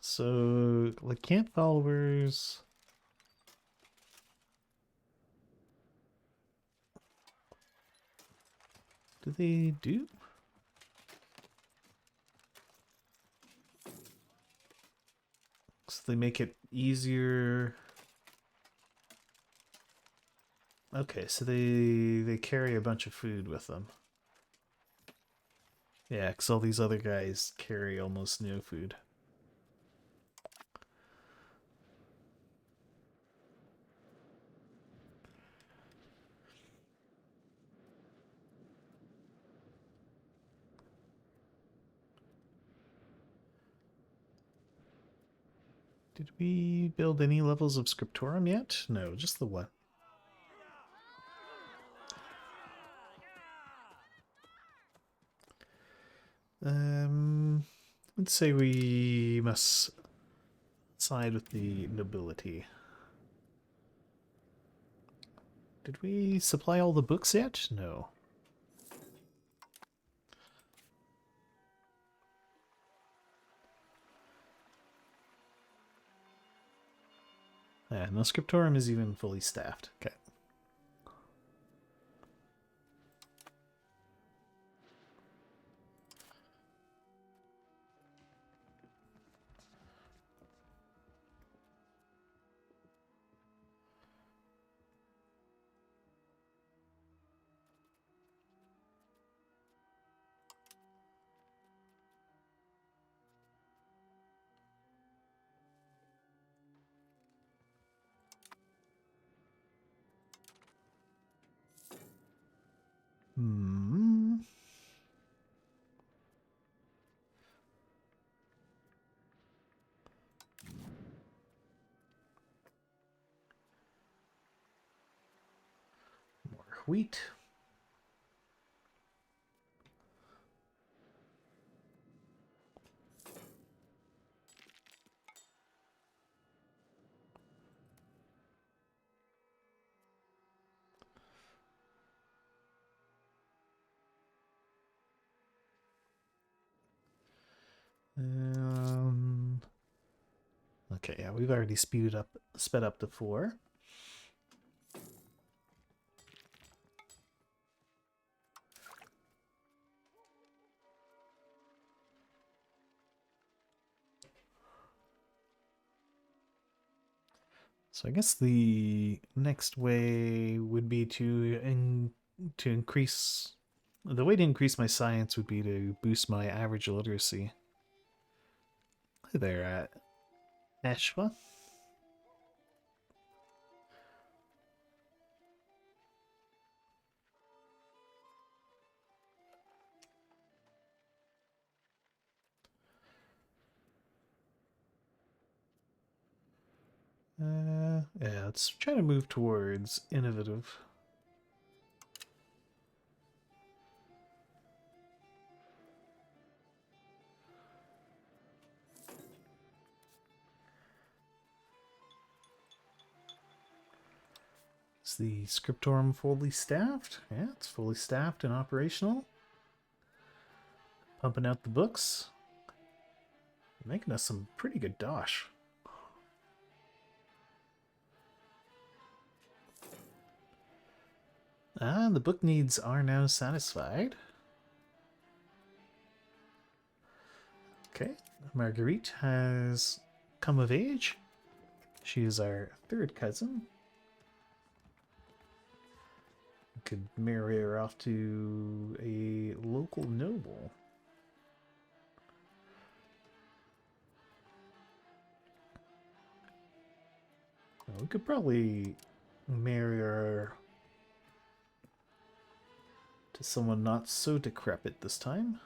So, like, camp followers. Do they do? So they make it easier. Okay, so they carry a bunch of food with them. Yeah, because all these other guys carry almost no food. Did we build any levels of Scriptorum yet? No, just the one. Let's say we must side with the nobility. Did we supply all the books yet? No. Yeah, no Scriptorum is even fully staffed. Okay. Hmm. wheat. Okay, yeah, we've already sped up to 4. So I guess the next way would be to increase the way to increase my science would be to boost my average literacy. Hi there, Ashwa. Yeah, let's try to move towards innovative. Is the scriptorium fully staffed? Yeah, it's fully staffed and operational. Pumping out the books. Making us some pretty good dosh. Ah, the book needs are now satisfied. Okay, Marguerite has come of age. She is our 3rd cousin. We could marry her off to a local noble. We could probably marry her to someone not so decrepit this time.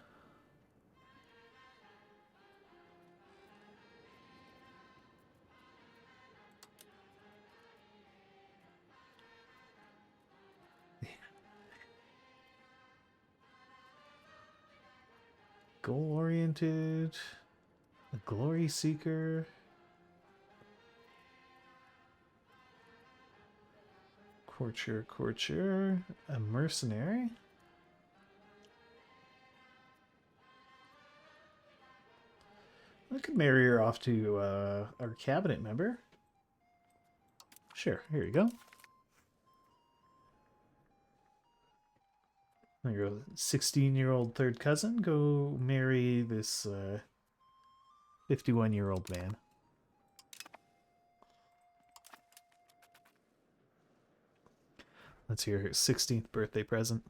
Goal-oriented, a glory seeker, courtier, a mercenary. I could marry her off to our cabinet member. Sure, here you go. Your 16-year-old 3rd cousin, go marry this 51-year-old man. That's your 16th birthday present.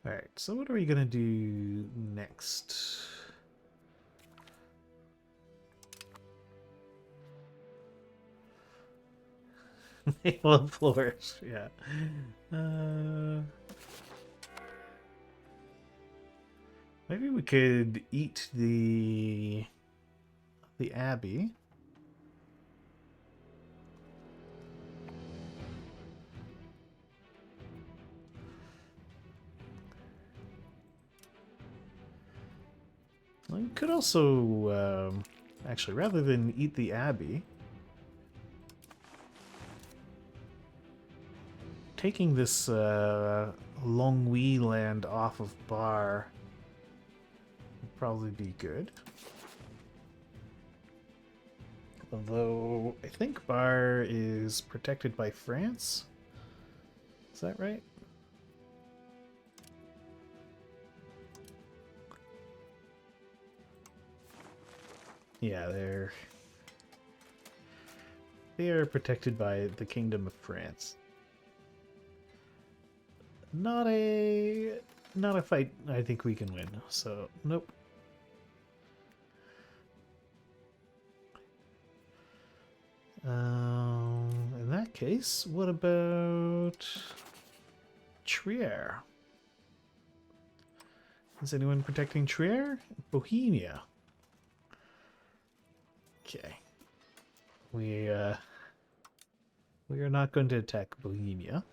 Alright, so what are we gonna do next? They will flourish, yeah. Maybe we could eat the abbey. We could also, actually, rather than eat the abbey, taking this Longwy land off of Bar would probably be good. Although, I think Bar is protected by France. Is that right? Yeah, they are protected by the Kingdom of France. Not a fight I think we can win. So, nope. In that case, what about Trier? Is anyone protecting Trier? Bohemia. Okay. We are not going to attack Bohemia.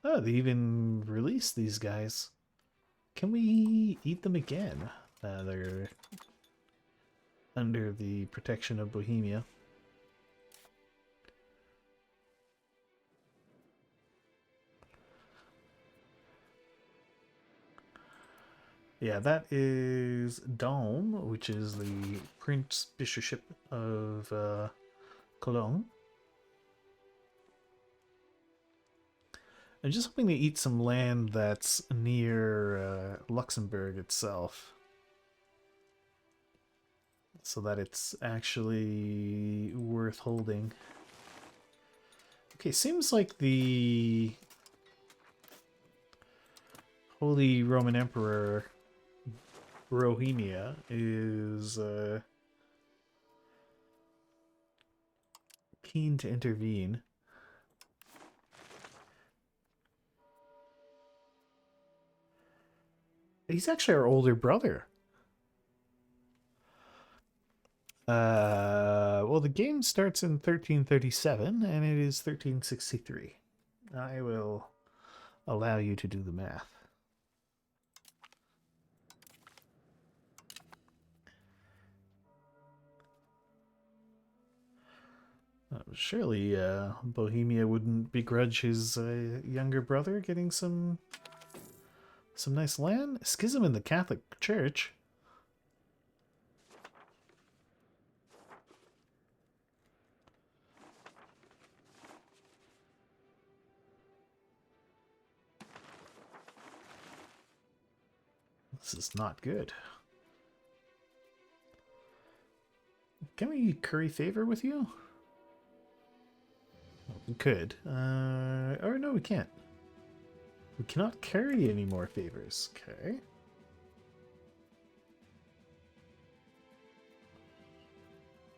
Oh, they even released these guys. Can we eat them again? They're under the protection of Bohemia. Yeah, that is Dome, which is the Prince Bishopship of Cologne. I'm just hoping to eat some land that's near Luxembourg itself, so that it's actually worth holding. Okay, seems like the Holy Roman Emperor Bohemia is keen to intervene. He's actually our older brother. Well, the game starts in 1337 and it is 1363. I will allow you to do the math. Surely Bohemia wouldn't begrudge his younger brother getting some nice land. Schism in the Catholic Church. This is not good. Can we curry favor with you? We could. Or no, we can't. We cannot carry any more favors. Okay.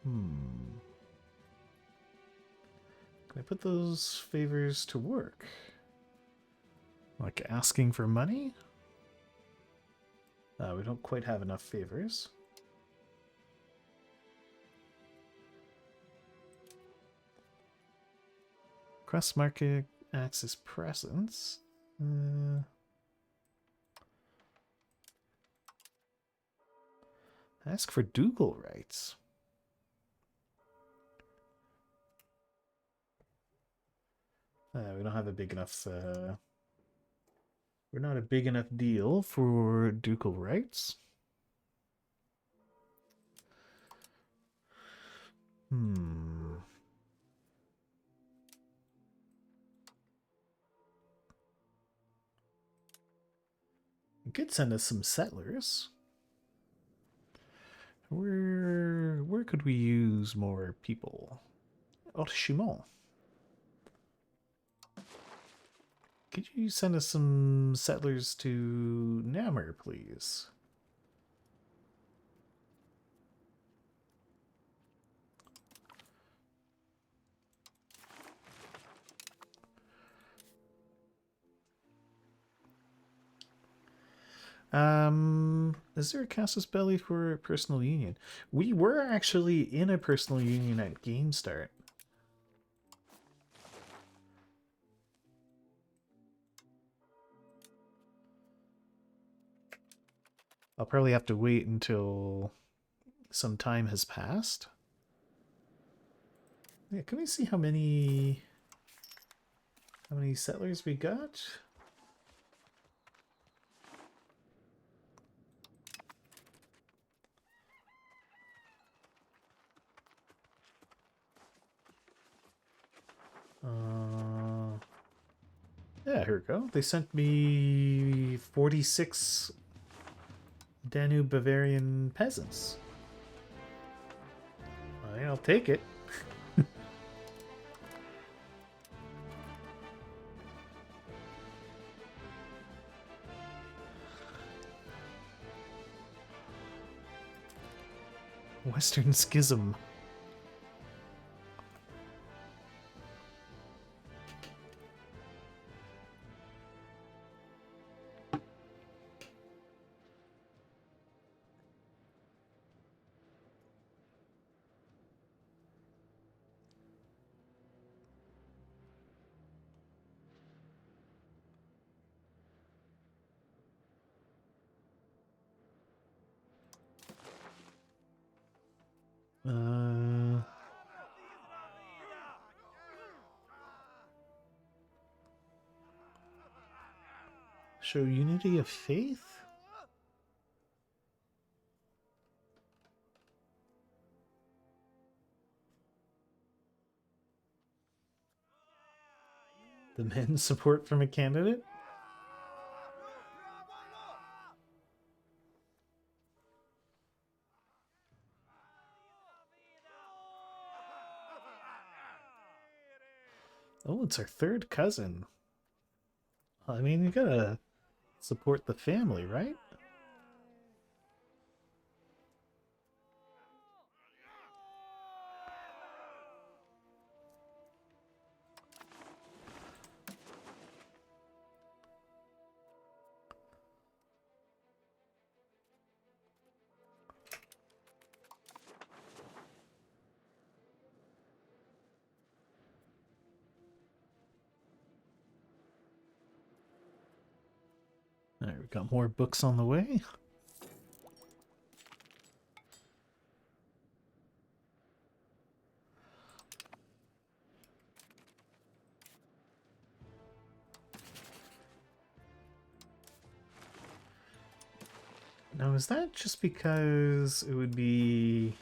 Can I put those favors to work? Like asking for money? We don't quite have enough favors. Cross-market access presence. Ask for ducal rights. We don't have a big enough... we're not a big enough deal for ducal rights. You could send us some settlers. Where could we use more people? Orchimont. Could you send us some settlers to Namur, please? Is there a casus belli for a personal union? We were actually in a personal union at game start. I'll probably have to wait until some time has passed. Yeah, can we see how many settlers we got? Yeah, here we go. They sent me 46 Danube Bavarian peasants. I'll take it. Western Schism. Show unity of faith? The men's support from a candidate? Oh, it's our third cousin. I mean, you gotta support the family, right? Alright, we got more books on the way. Now, is that just because it would be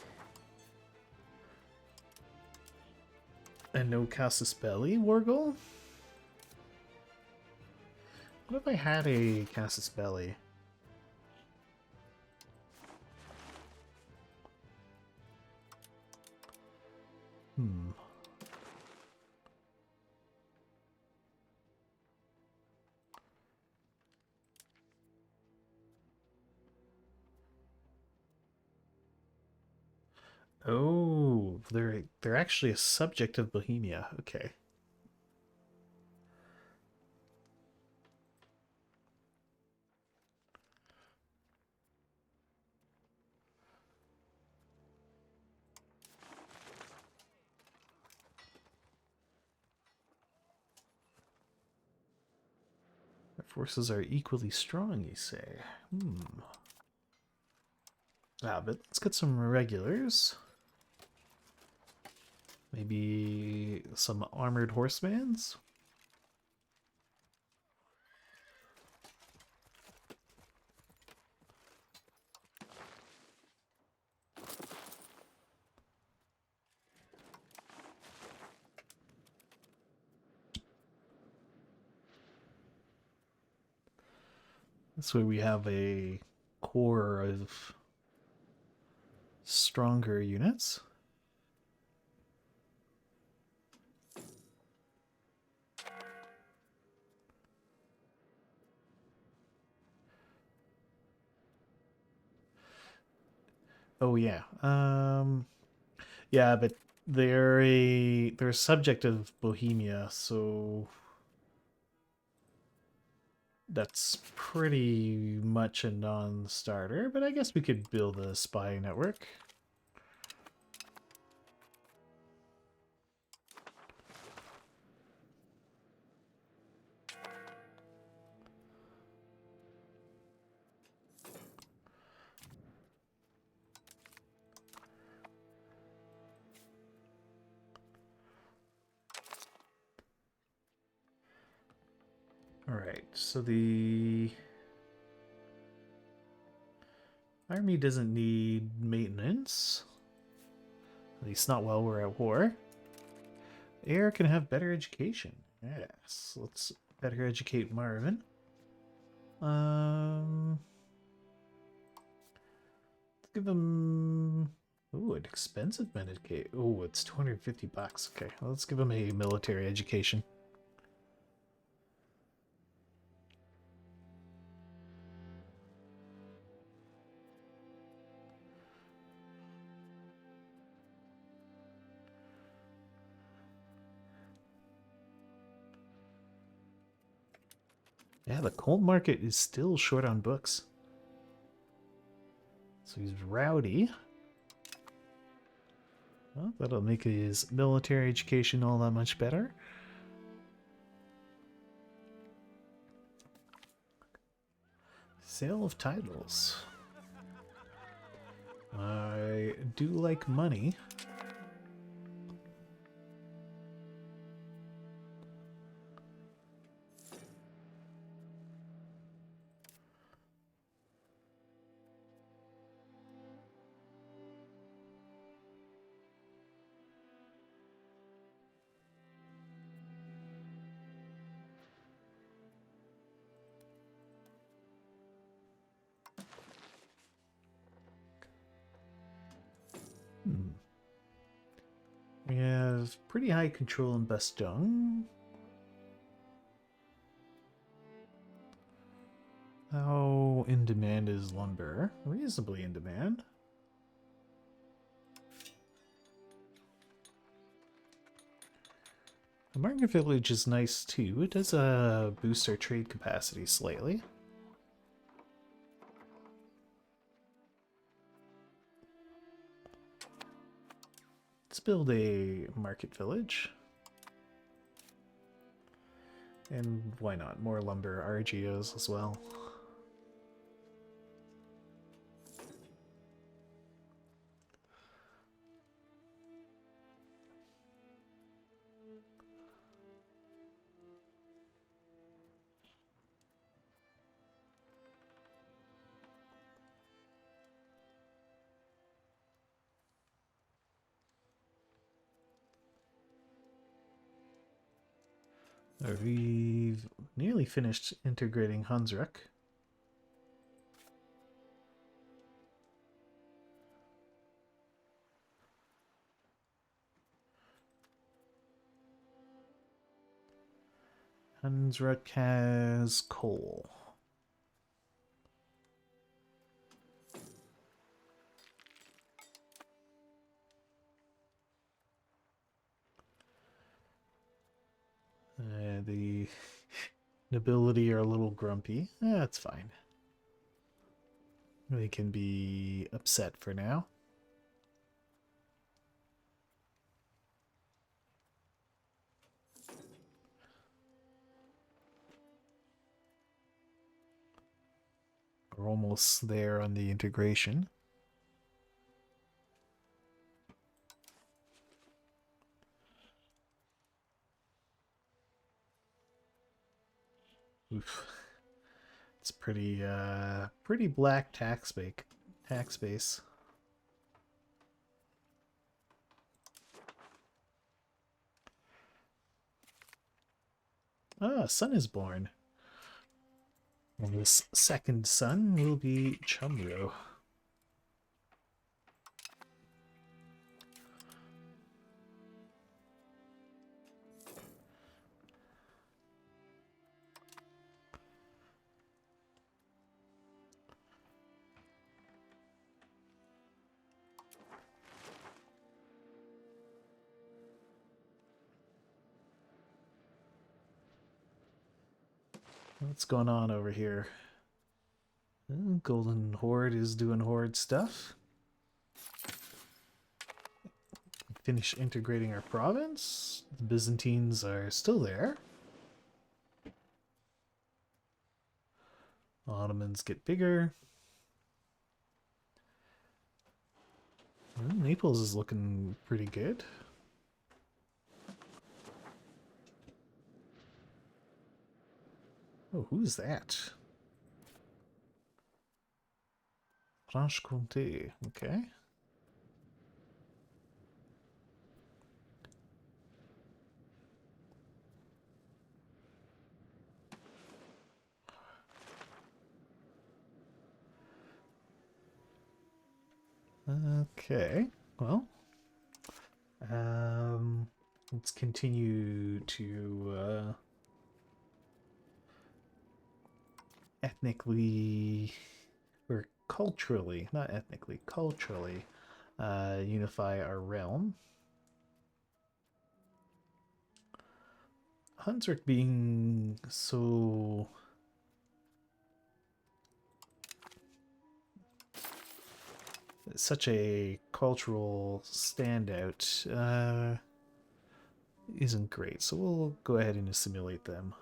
a no casus belli wargle? What if I had a casus belli? Hmm. Oh, they're actually a subject of Bohemia. Okay. Our forces are equally strong, you say. Hmm. Ah, but let's get some regulars. Maybe some armored horsemans? This way we have a core of stronger units. Oh yeah. Yeah, but they're a subject of Bohemia, so that's pretty much a non-starter, but I guess we could build a spy network. Alright, so the army doesn't need maintenance. At least not while we're at war. Air can have better education. Yes, let's better educate Marvin. Let's give him... Ooh, an expensive Medicaid. Oh, it's 250 bucks. Okay, well, let's give him a military education. Yeah, the cold market is still short on books. So he's rowdy. Well, that'll make his military education all that much better. Sale of titles. I do like money. We have pretty high control in Bastogne. How in demand is lumber? Reasonably in demand. The market village is nice too. It does boost our trade capacity slightly. Let's build a market village. And why not? More lumber RGOs as well. We've nearly finished integrating Hunsrück. Hunsrück has coal. The nobility are a little grumpy. That's fine. They can be upset for now. We're almost there on the integration. Oof. It's pretty black tax base. Ah, a son is born. And this second son will be Chumro. What's going on over here? Golden Horde is doing Horde stuff. Finish integrating our province. The Byzantines are still there. Ottomans get bigger. Well, Naples is looking pretty good. Oh, who's that? Franche-Comté, okay. Okay, well, let's continue to ethnically or culturally, not ethnically, culturally unify our realm. Hunsrück being so such a cultural standout isn't great. So we'll go ahead and assimilate them.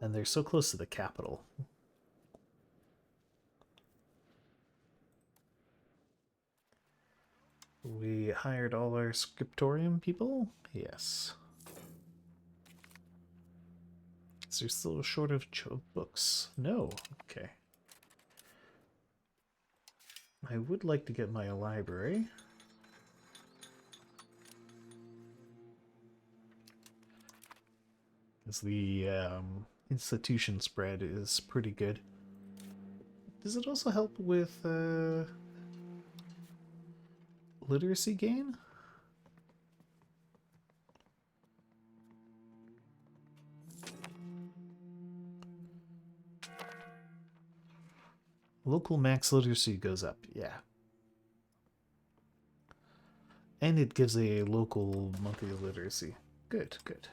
And they're so close to the capital. We hired all our scriptorium people? Yes. Is there still a shortage of books? No. Okay. I would like to get my library. Because the institution spread is pretty good. Does it also help with literacy gain? Local max literacy goes up, yeah. And it gives a local monthly literacy. Good, good.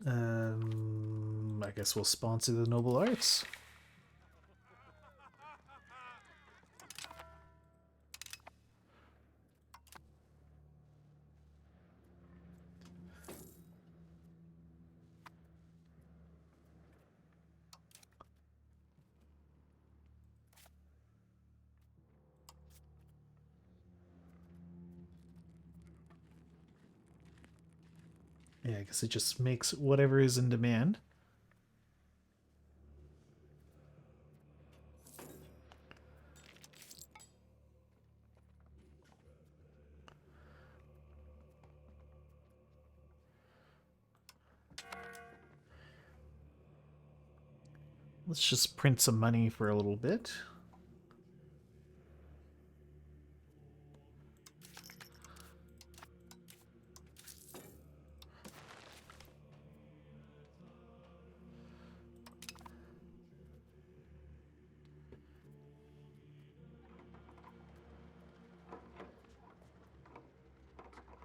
I guess we'll sponsor the noble arts. Yeah, I guess it just makes whatever is in demand. Let's just print some money for a little bit.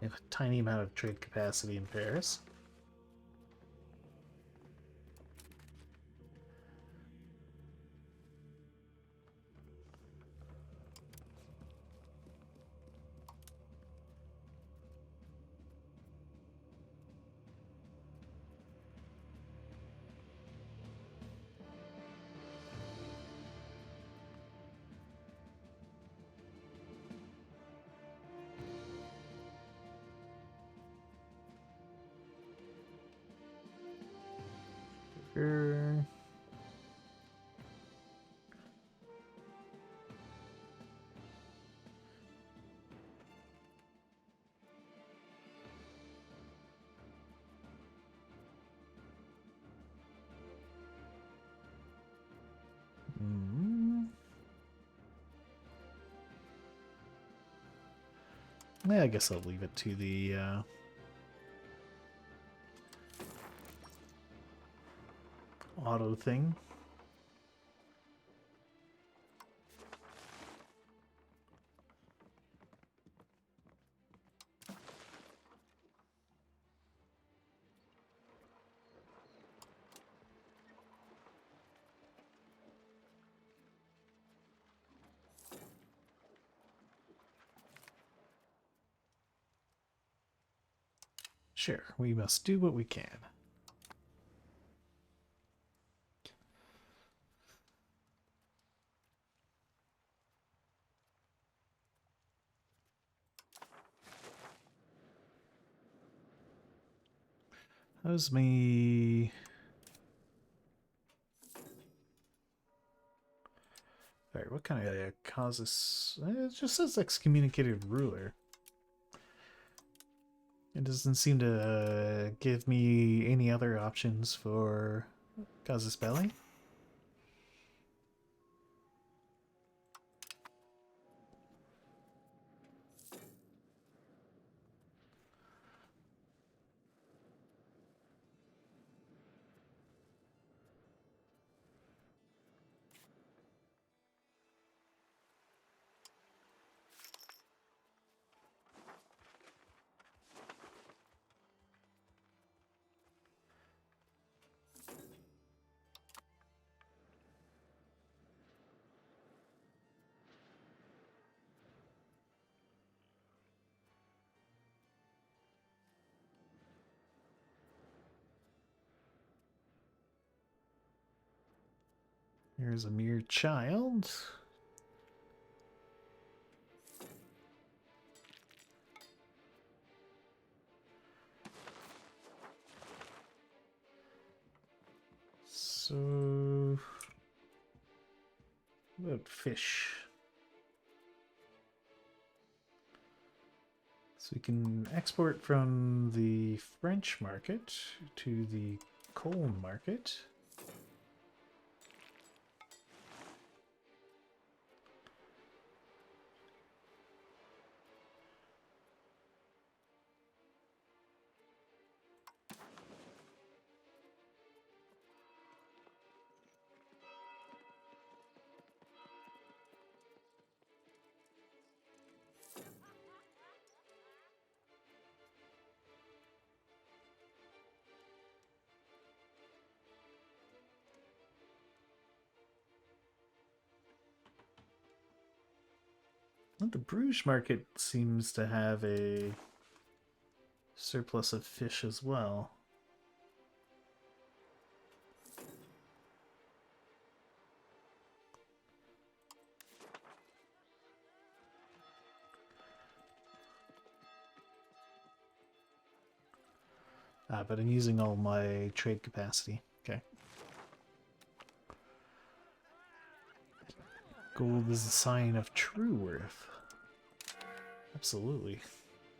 We have a tiny amount of trade capacity in Paris. Sure. Yeah, I guess I'll leave it to the auto thing. Sure, we must do what we can. How's me? Alright, what kind of causes? It just says excommunicated ruler. It doesn't seem to give me any other options for casus belli. Here's a mere child. So, what about fish? So we can export from the French market to the coal market. Well, the Bruges market seems to have a surplus of fish as well. But I'm using all my trade capacity. Okay. Gold is a sign of true worth. Absolutely.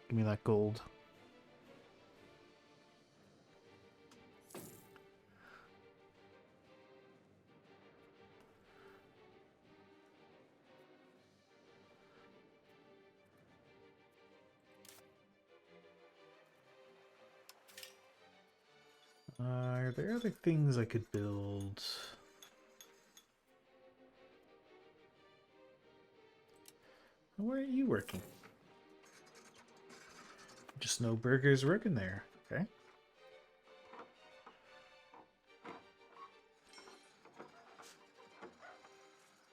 Give me that gold. Are there other things I could build? Where are you working? Just no burgers working there. Okay.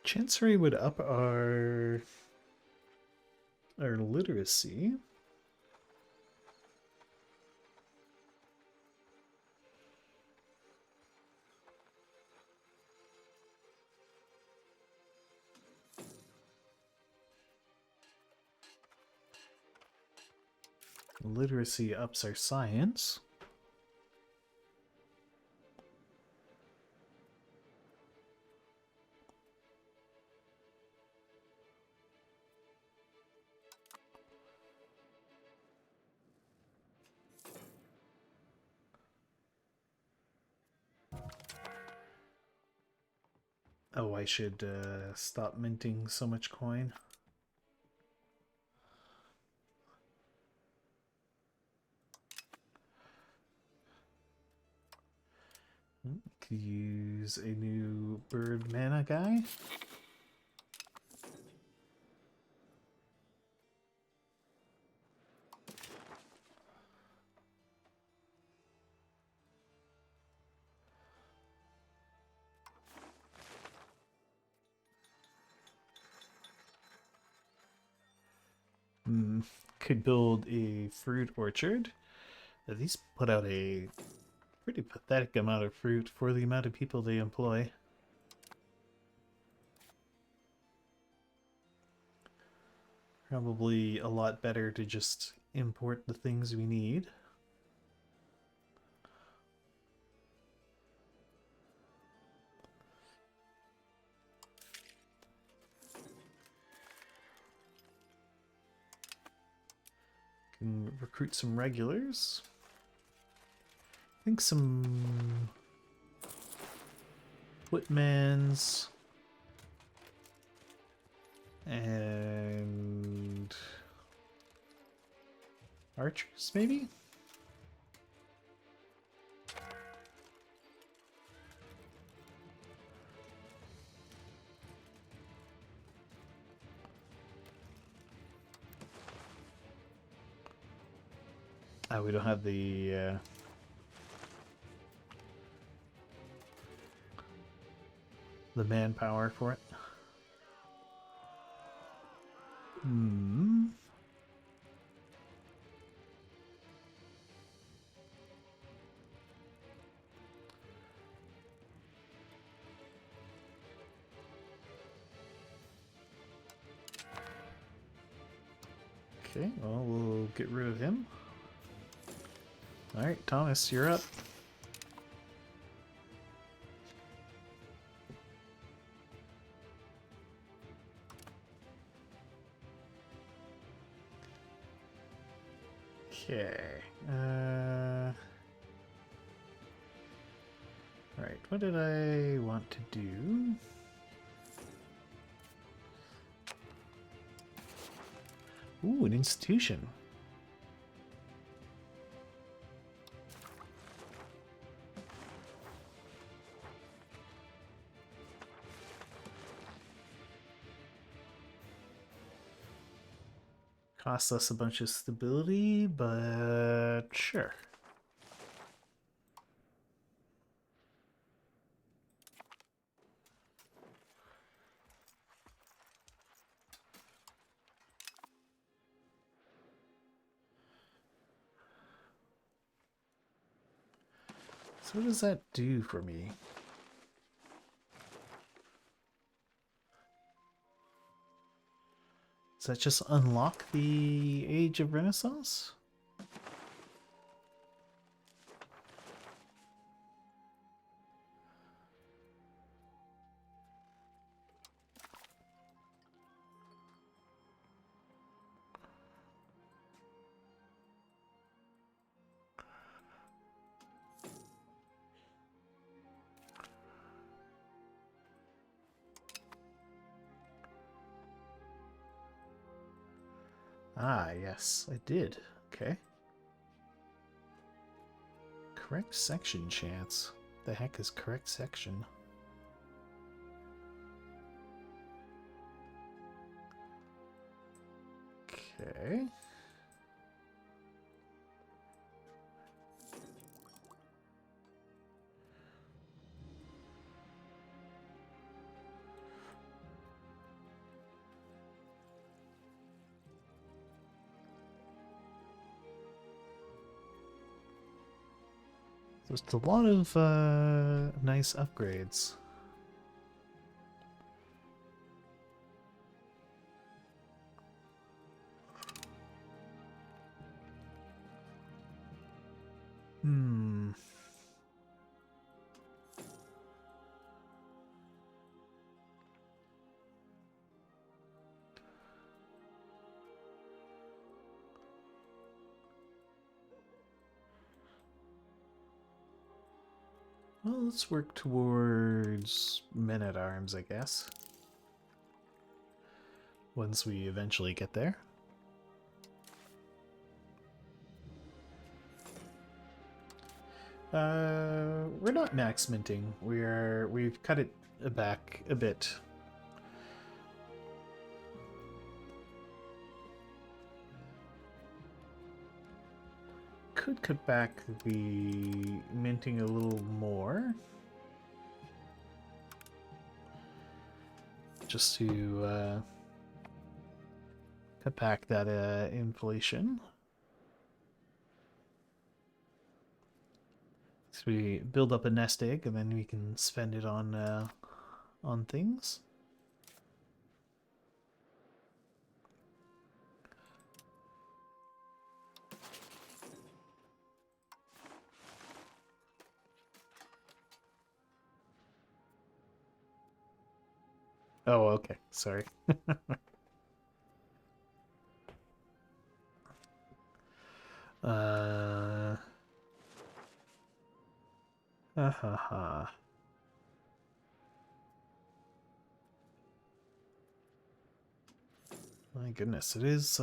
Chancery would up our literacy. Literacy ups our science. Oh, I should stop minting so much coin. Could use a new bird mana guy. Could build a fruit orchard. These put out a pretty pathetic amount of fruit for the amount of people they employ. Probably a lot better to just import the things we need. Can recruit some regulars. I think some footmans and archers, maybe? We don't have the manpower for it. Okay, well, we'll get rid of him. Alright, Thomas, you're up. Okay. Alright, what did I want to do? Ooh, an institution. Costs us a bunch of stability, but sure. So what does that do for me? Does that just unlock the Age of Renaissance? Ah, yes, I did. Okay. Correct section chance. The heck is correct section? Okay. So it's a lot of nice upgrades. Hmm. Well, let's work towards men-at-arms, I guess. Once we eventually get there. We're not max minting. We've cut it back a bit. Could cut back the minting a little more. Just to cut back that inflation. So we build up a nest egg and then we can spend it on things. Oh, okay. Sorry. Ha ha ha. My goodness, it is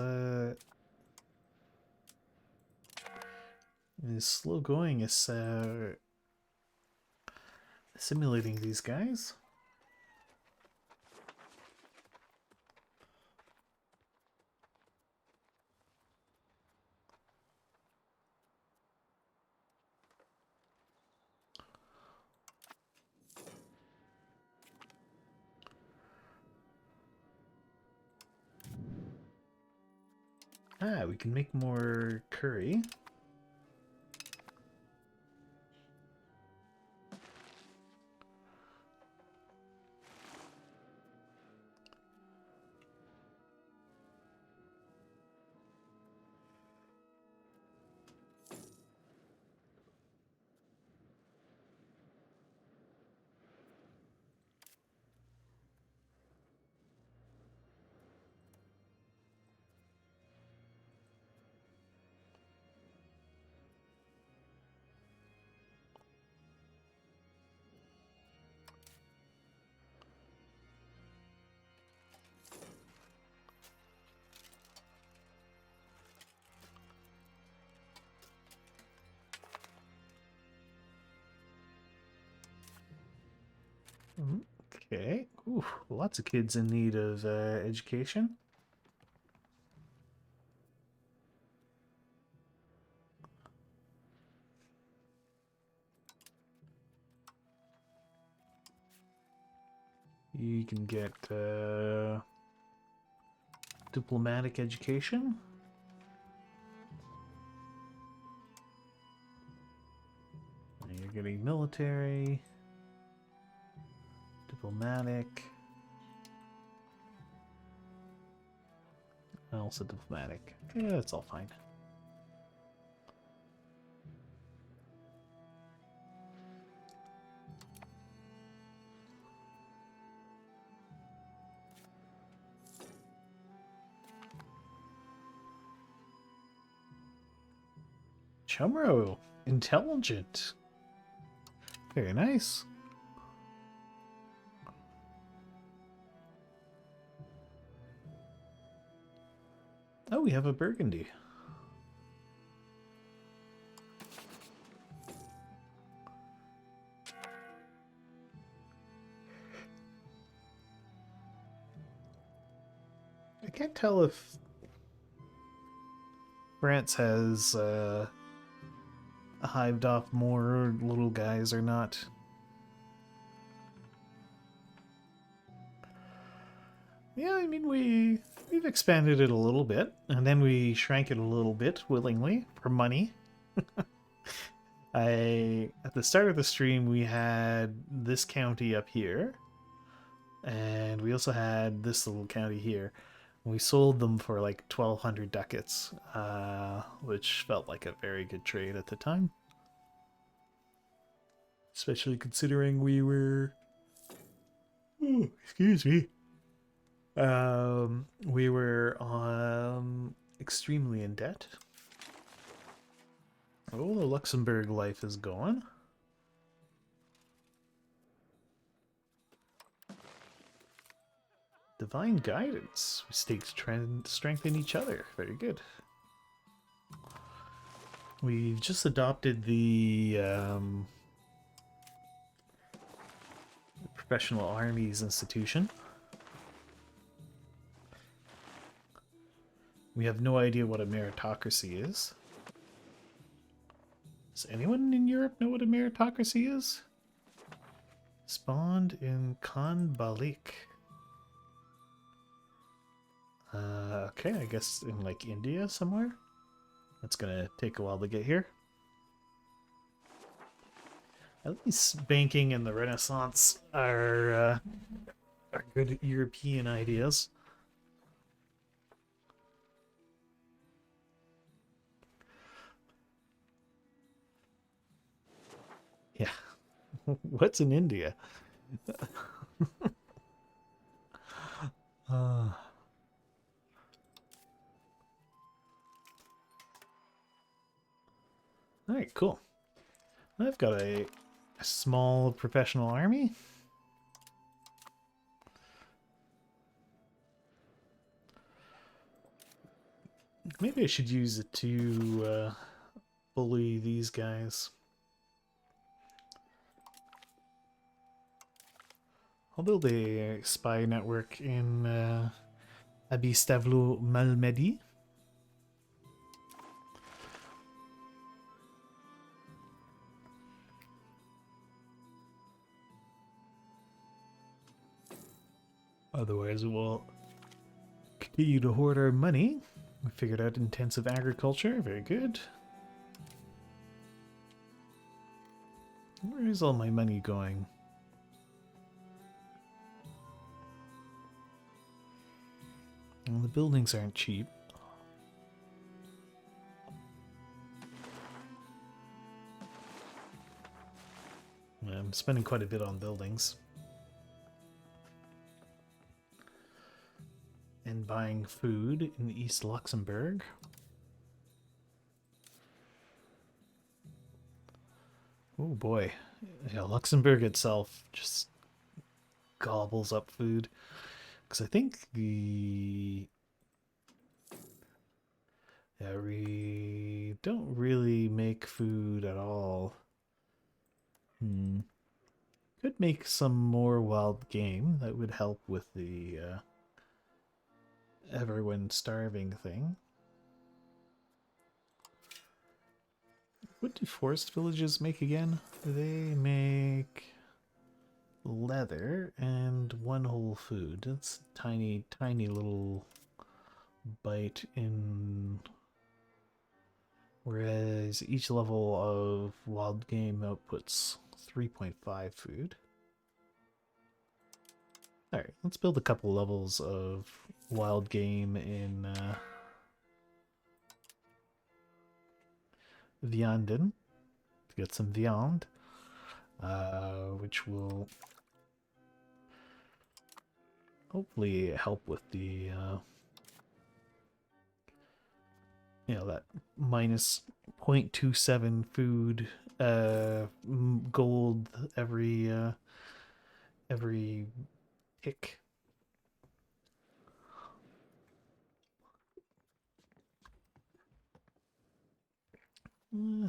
slow going. Is simulating these guys. Ah, we can make more curry. Okay. Ooh, lots of kids in need of education. You can get diplomatic education. And you're getting military, diplomatic. Also diplomatic. Yeah, it's all fine. Chumro, intelligent. Very nice. Oh, we have a Burgundy. I can't tell if France has hived off more little guys or not. Yeah, I mean we've expanded it a little bit, and then we shrank it a little bit willingly for money. At the start of the stream we had this county up here, and we also had this little county here. We sold them for like 1,200 ducats, which felt like a very good trade at the time. Especially considering we were... Oh, excuse me. We were extremely in debt. Oh, the Luxembourg life is going. Divine guidance. We staked strengthen each other. Very good. We've just adopted the Professional Armies Institution. We have no idea what a meritocracy is. Does anyone in Europe know what a meritocracy is? Spawned in Khan Balik. Okay, I guess in like India somewhere. That's gonna take a while to get here. At least banking and the Renaissance are good European ideas. Yeah. What's in India? All right, cool. I've got a small professional army. Maybe I should use it to bully these guys. I'll build a spy network in Abistavlo Malmedy. Otherwise, we'll continue to hoard our money. We figured out intensive agriculture. Very good. Where is all my money going? Well, the buildings aren't cheap. I'm spending quite a bit on buildings. And buying food in East Luxembourg. Oh boy. Yeah, Luxembourg itself just gobbles up food. Because I think we don't really make food at all. Could make some more wild game. That would help with the everyone starving thing. What do forest villages make again? They make leather and one whole food. That's tiny, tiny little bite in. Whereas each level of wild game outputs 3.5 food. Alright, let's build a couple levels of wild game in Vianden to get some viand, which will hopefully help with the that minus 0.27 food gold every tick.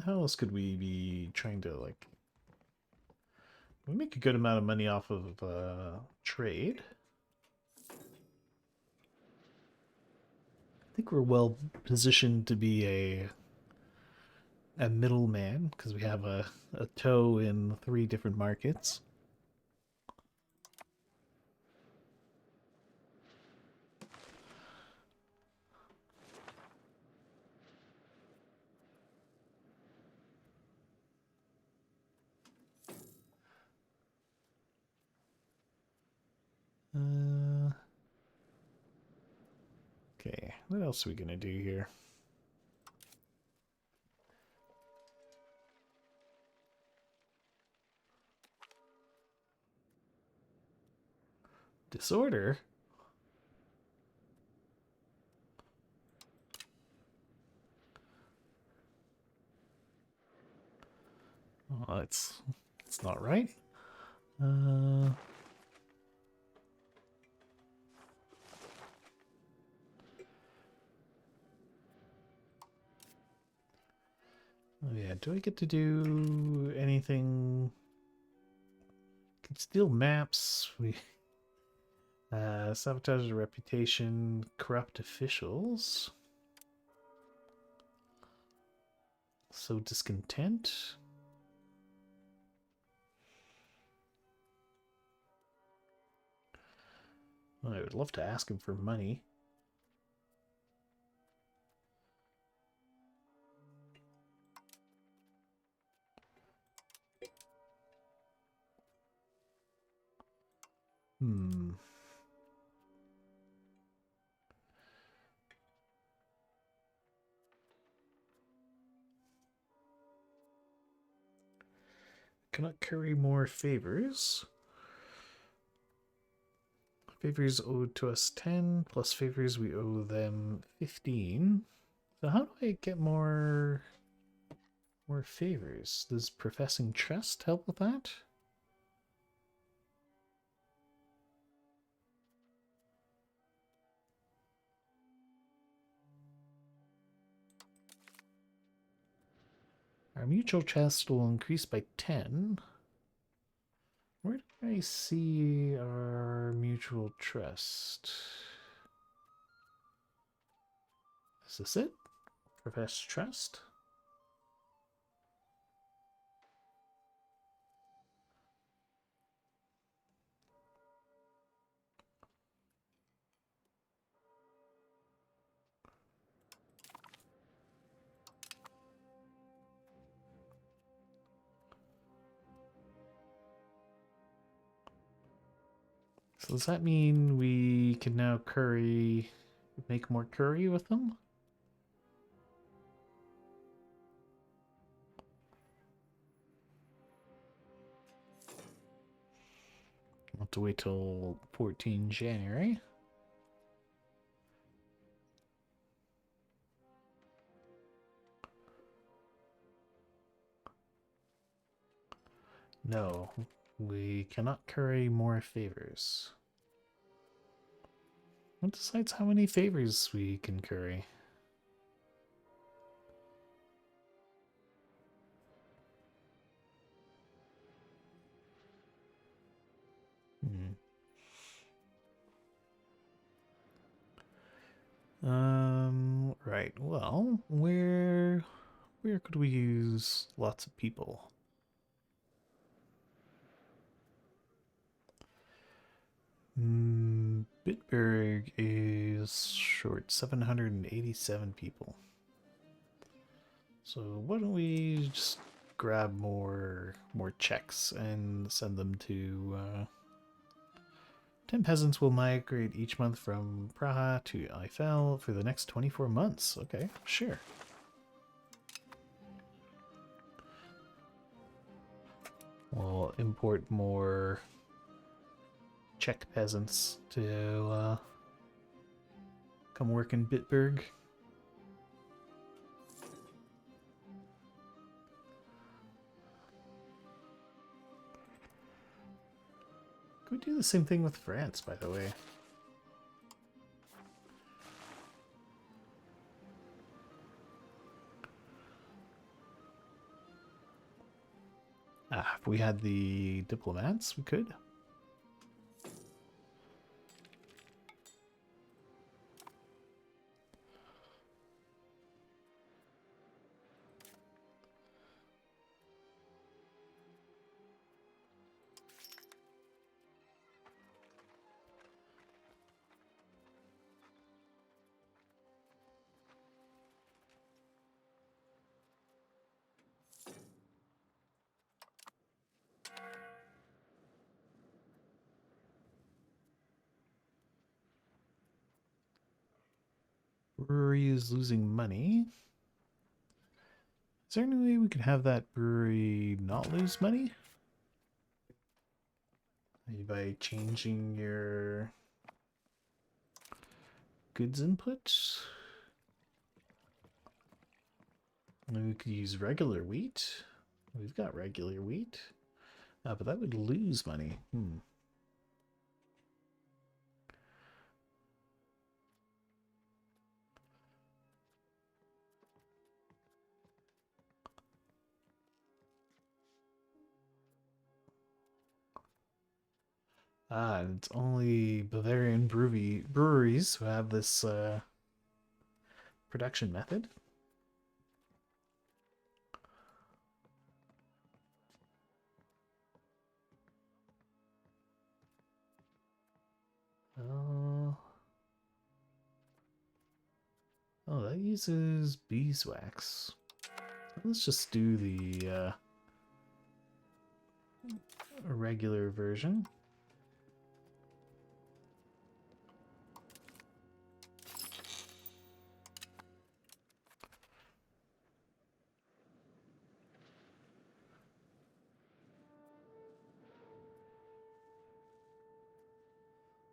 How else could we be trying to, like, we make a good amount of money off of trade. I think we're well positioned to be a middleman because we have a toe in 3 different markets. Okay, what else are we gonna do here? Disorder? Oh, it's not right. Oh yeah, do I get to do anything? Can steal maps. We sabotage the reputation, corrupt officials. So discontent. Well, I would love to ask him for money. Hmm. Cannot carry more favors. Favors owed to us 10, plus favors we owe them 15. So how do I get more favors? Does professing trust help with that? Our mutual trust will increase by 10. Where do I see our mutual trust? Is this it? Profess trust? So does that mean we can now make more curry with them? I'll have to wait till 14 January. No, we cannot curry more favors. What decides how many favors we can curry? Right. Well, where could we use lots of people? Bitburg is short 787 people. So why don't we just grab more Czechs and send them to 10 peasants will migrate each month from Praha to Eiffel for the next 24 months. Okay, sure. We'll import more Czech peasants to come work in Bitburg. Could we do the same thing with France, by the way? If we had the diplomats, we could. Brewery is losing money. Is there any way we could have that brewery not lose money? Maybe by changing your goods input? Maybe we could use regular wheat. We've got regular wheat. But that would lose money. And it's only Bavarian breweries who have this production method. Oh, that uses beeswax. Let's just do the regular version.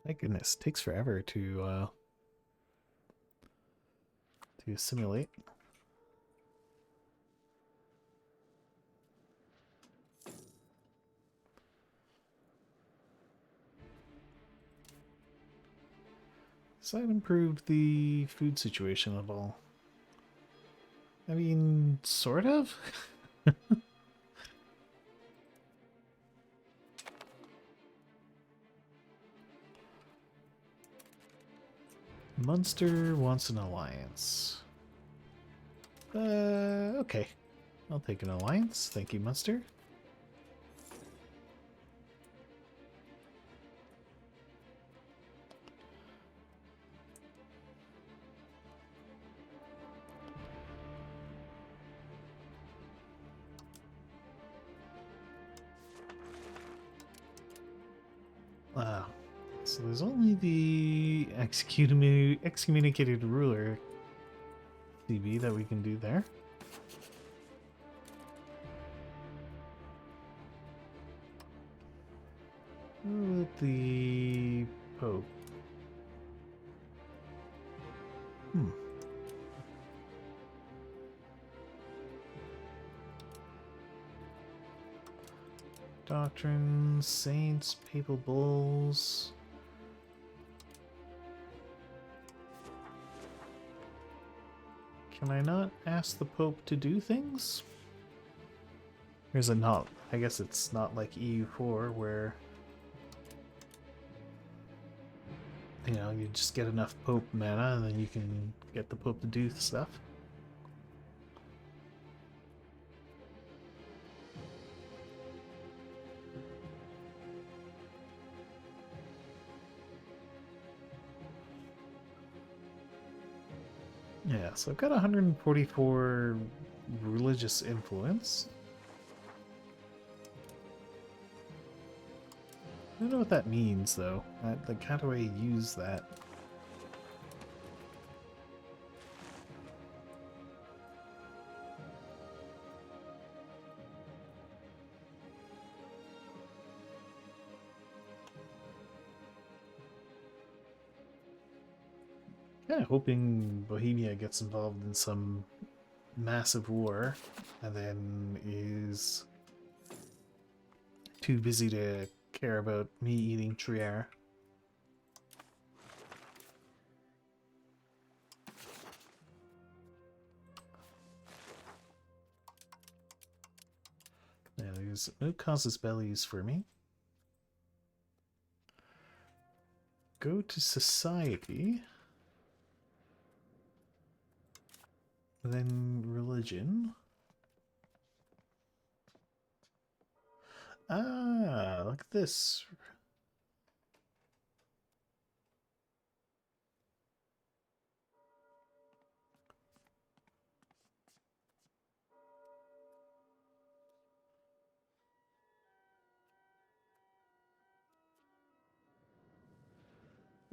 My goodness, it takes forever to assimilate. Has that improved the food situation at all? I mean, sort of. Munster wants an alliance. Okay. I'll take an alliance. Thank you, Munster. Wow. So there's only the excommunicated ruler CB that we can do there. With the Pope. Doctrines, saints, papal bulls. Can I not ask the Pope to do things? Or is it not? I guess it's not like EU4 where You know, you just get enough Pope mana and then you can get the Pope to do stuff. Yeah, so I've got 144 religious influence. I don't know what that means, though. Like, how do I use that? Kind of hoping Bohemia gets involved in some massive war and then is too busy to care about me eating Trier. Yeah, there's no casus bellis for me. Go to society. Then religion. Ah, look at this.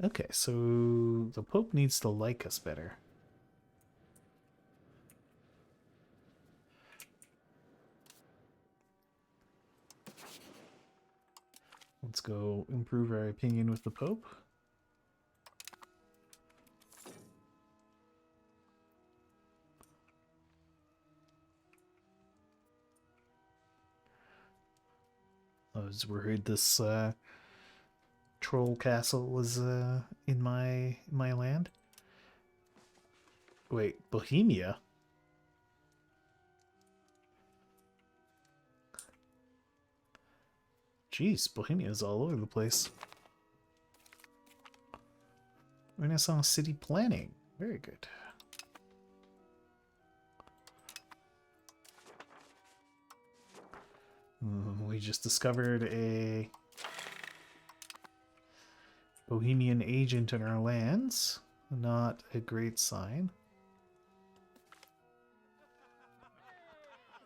Okay, so the Pope needs to like us better. Let's go improve our opinion with the Pope. I was worried this troll castle was in my land. Wait, Bohemia? Jeez, Bohemia's all over the place. Renaissance city planning. Very good. We just discovered a Bohemian agent in our lands. Not a great sign.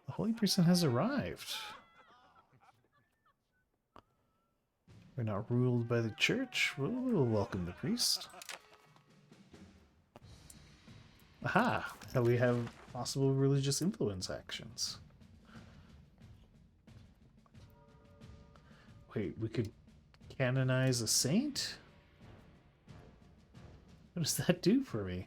The holy person has arrived. We're not ruled by the church. We'll welcome the priest. Aha! So we have possible religious influence actions. Wait, we could canonize a saint? What does that do for me?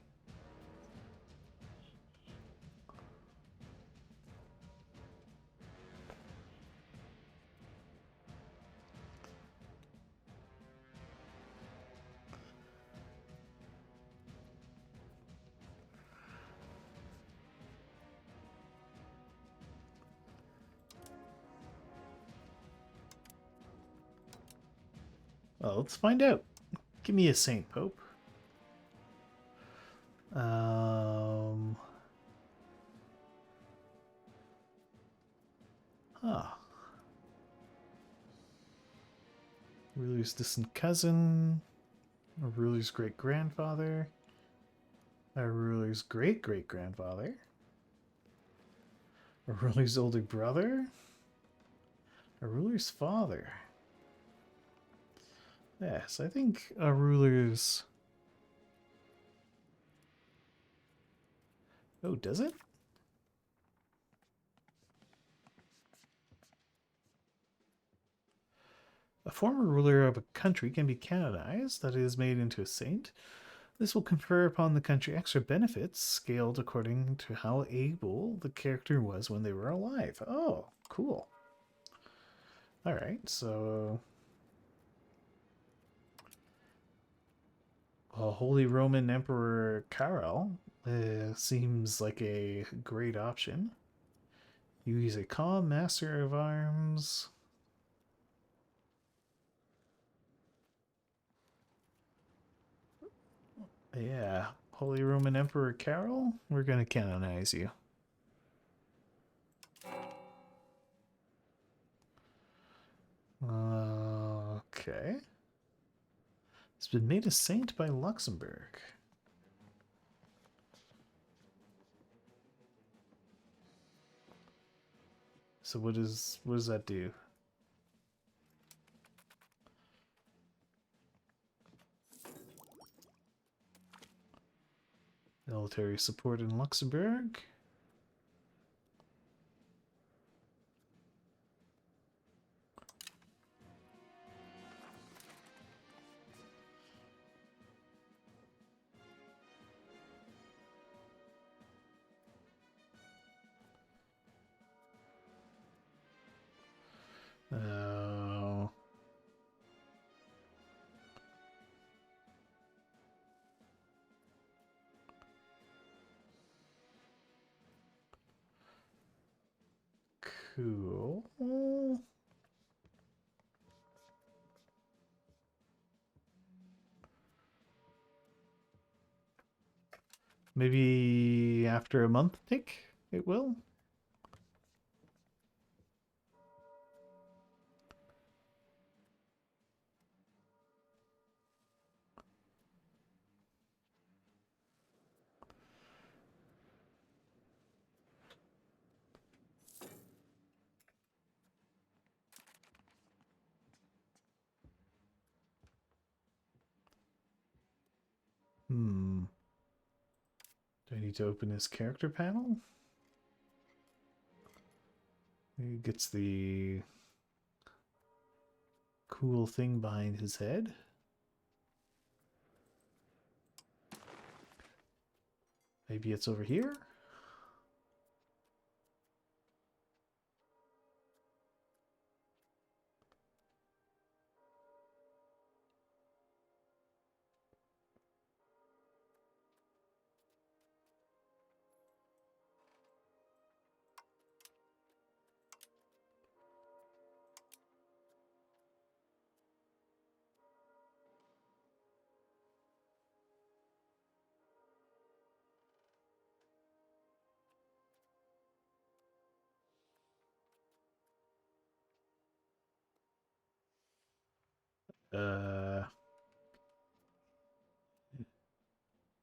Well, let's find out. Give me a saint, Pope. Huh. Ruler's distant cousin. A ruler's great-grandfather. A ruler's great-great-grandfather. A ruler's older brother. A ruler's father. Yes, I think a ruler's... Oh, does it? A former ruler of a country can be canonized, that is, made into a saint. This will confer upon the country extra benefits, scaled according to how able the character was when they were alive. Oh, cool. Alright, so... Holy Roman Emperor Karel seems like a great option. He's a calm master of arms. Yeah, Holy Roman Emperor Carol, we're gonna canonize you. Okay. It's been made a saint by Luxembourg. So what does that do? Military support in Luxembourg. Oh. Cool. Maybe after a month tick, it will. Hmm. Do I need to open his character panel? He gets the cool thing behind his head. Maybe it's over here? Uh,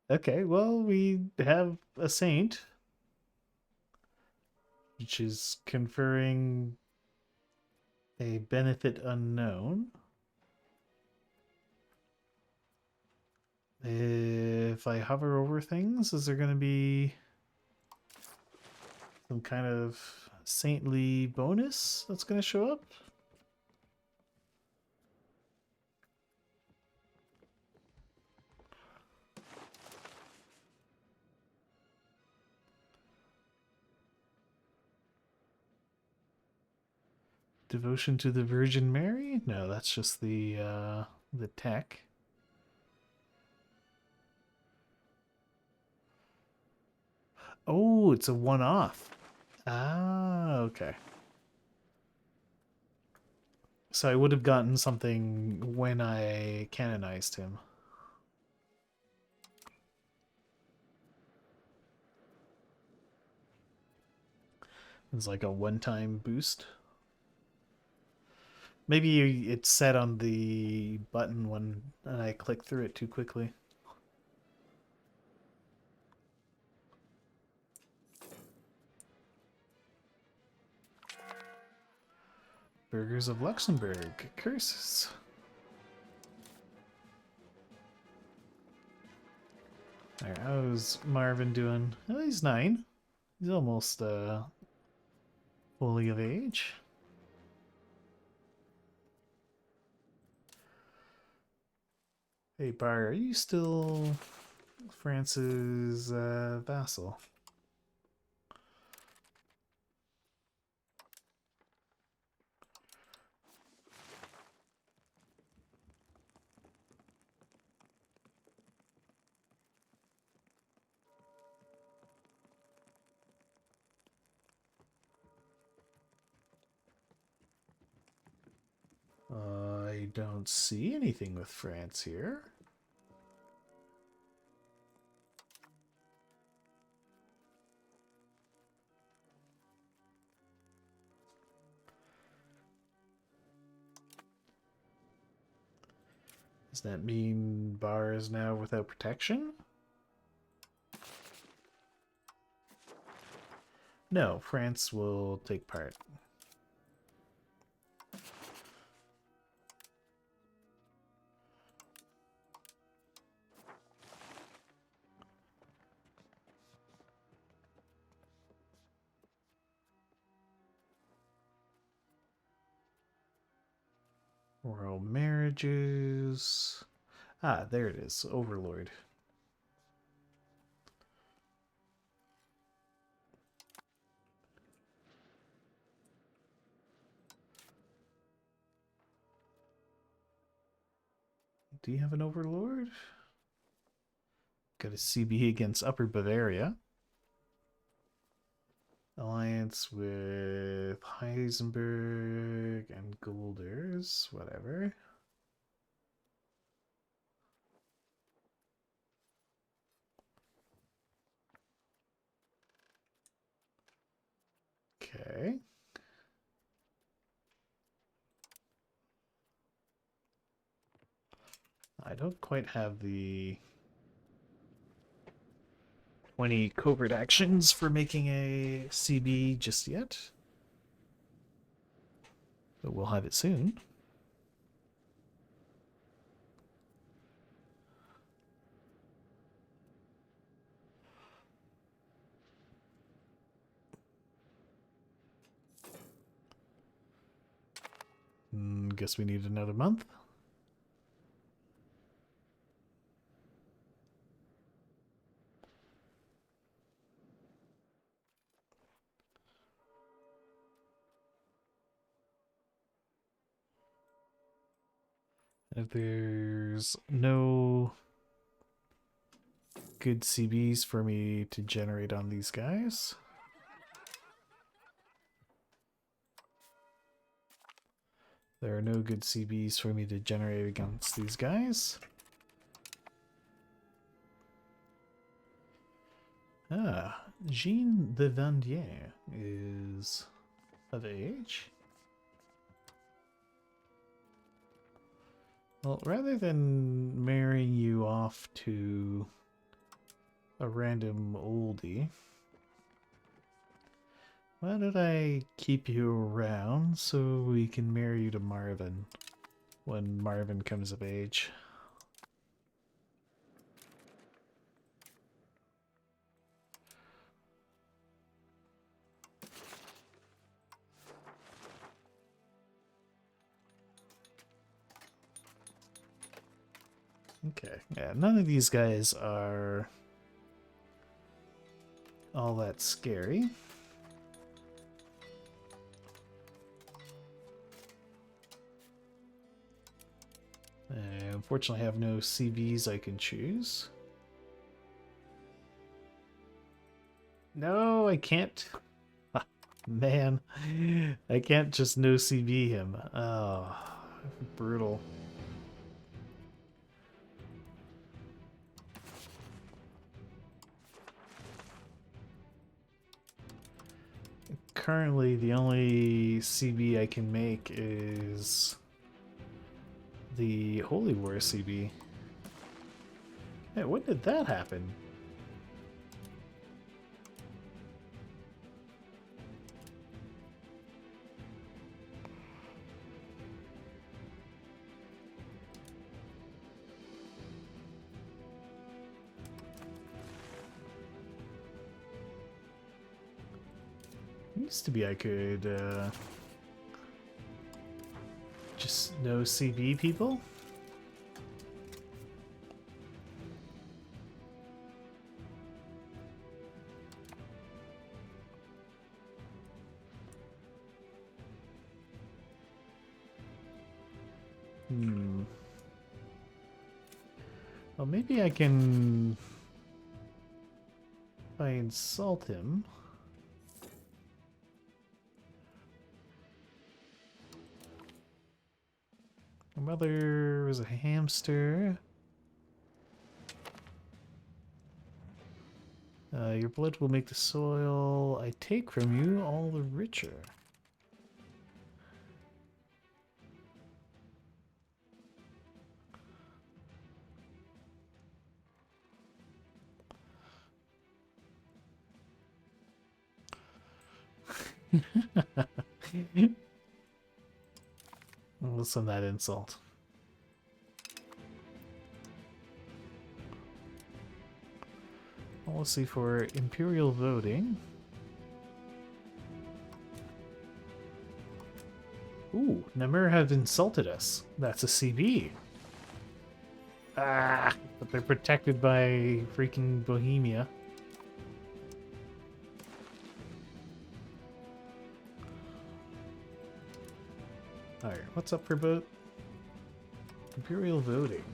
okay, well, we have a saint, which is conferring a benefit unknown. If I hover over things, is there going to be some kind of saintly bonus that's going to show up? Devotion to the Virgin Mary? No, that's just the tech. Oh, it's a one-off. Ah, okay. So I would have gotten something when I canonized him. It's like a one-time boost. Maybe it's set on the button when I click through it too quickly. Burgers of Luxembourg. Curses. Alright, how's Marvin doing? Oh, he's 9. He's almost fully of age. Hey Bar, are you still France's vassal? I don't see anything with France here. Does that mean Bar is now without protection? No, France will take part. Royal marriages. Ah, there it is. Overlord. Do you have an overlord? Got a CB against Upper Bavaria. Alliance with Heisenberg and Golders, whatever. Okay. I don't quite have the 20 covert actions for making a CB just yet. But we'll have it soon. Guess we need another month. If there's no good CBs for me to generate on these guys. There are no good CBs for me to generate against these guys. Ah, Jean de Vandier is of age. Well, rather than marrying you off to a random oldie, why don't I keep you around so we can marry you to Marvin when Marvin comes of age? Okay, yeah, none of these guys are all that scary. Unfortunately, I have no CVs I can choose. No, I can't. Man, I can't just no CV him. Oh, brutal. Currently, the only CB I can make is the Holy War CB. Hey, when did that happen? Used to be I could just no CB people. Well, maybe I can, if I insult him. My mother was a hamster. Your blood will make the soil I take from you all the richer. Listen to that insult. Policy for imperial voting. Ooh, Namur have insulted us. That's a CB. Ah, but they're protected by freaking Bohemia. Alright, what's up for vote? Imperial voting.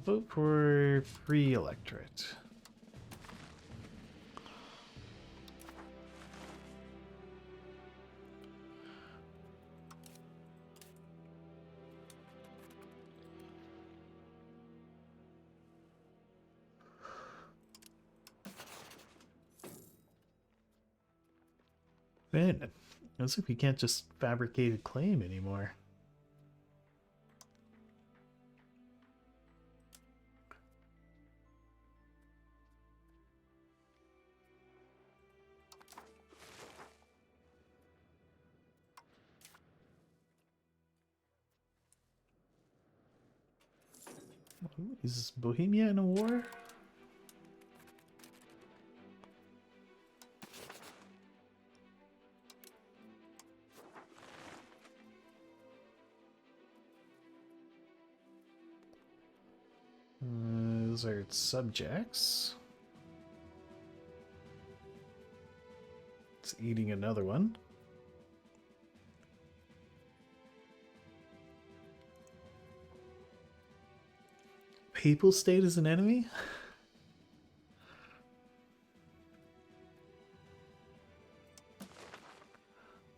Vote for free electorate. Man, looks like we can't just fabricate a claim anymore. Is Bohemia in a war? Those are its subjects. It's eating another one. Papal state is an enemy?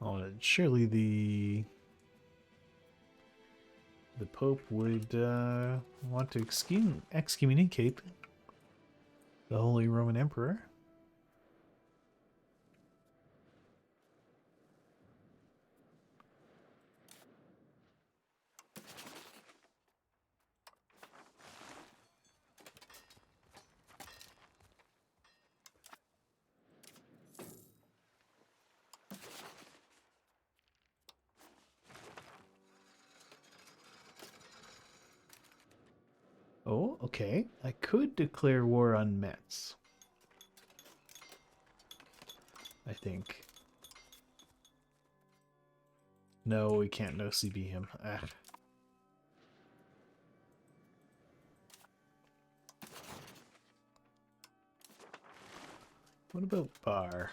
Oh, surely the Pope would want to excommunicate the Holy Roman Emperor. Oh, okay. I could declare war on Metz. I think. No, we can't no CB him. Ah. What about Bar?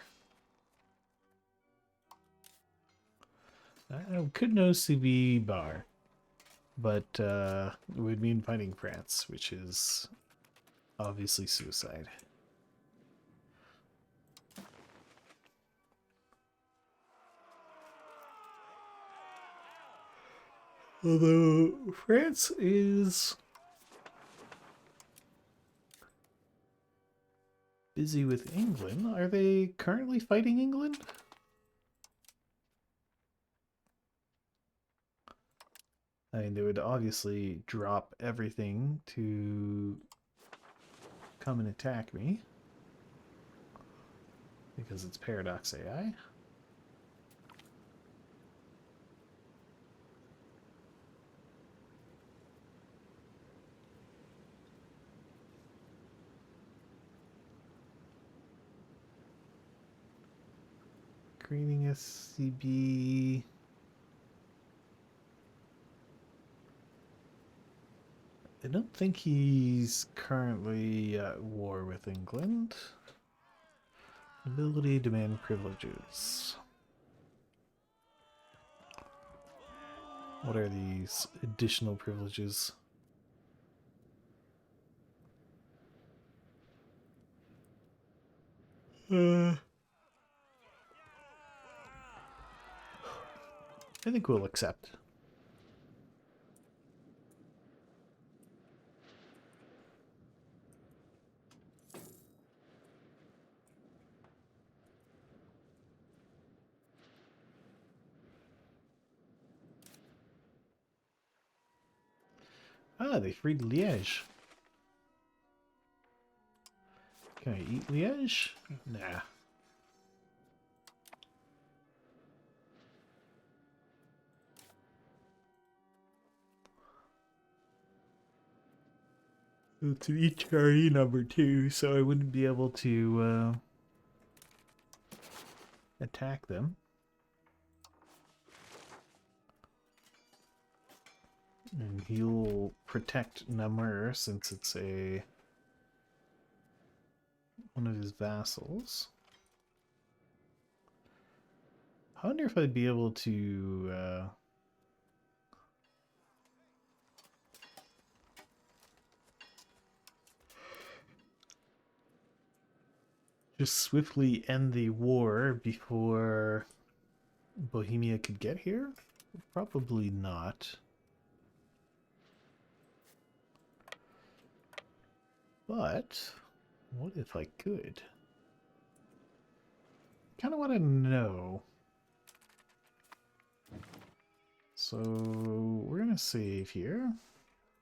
I could no CB Bar. But it would mean fighting France, which is obviously suicide. Although France is busy with England, are they currently fighting England? I mean, they would obviously drop everything to come and attack me. Because it's Paradox AI. Creating SCB. I don't think he's currently at war with England. Ability, demand privileges. What are these additional privileges? I think we'll accept. Ah, they freed Liège. Can I eat Liège? Nah. It's an HRE number too, so I wouldn't be able to attack them. And he'll protect Namur since it's one of his vassals. I wonder if I'd be able to just swiftly end the war before Bohemia could get here? Probably not. But what if I could? Kind of want to know. So we're going to save here.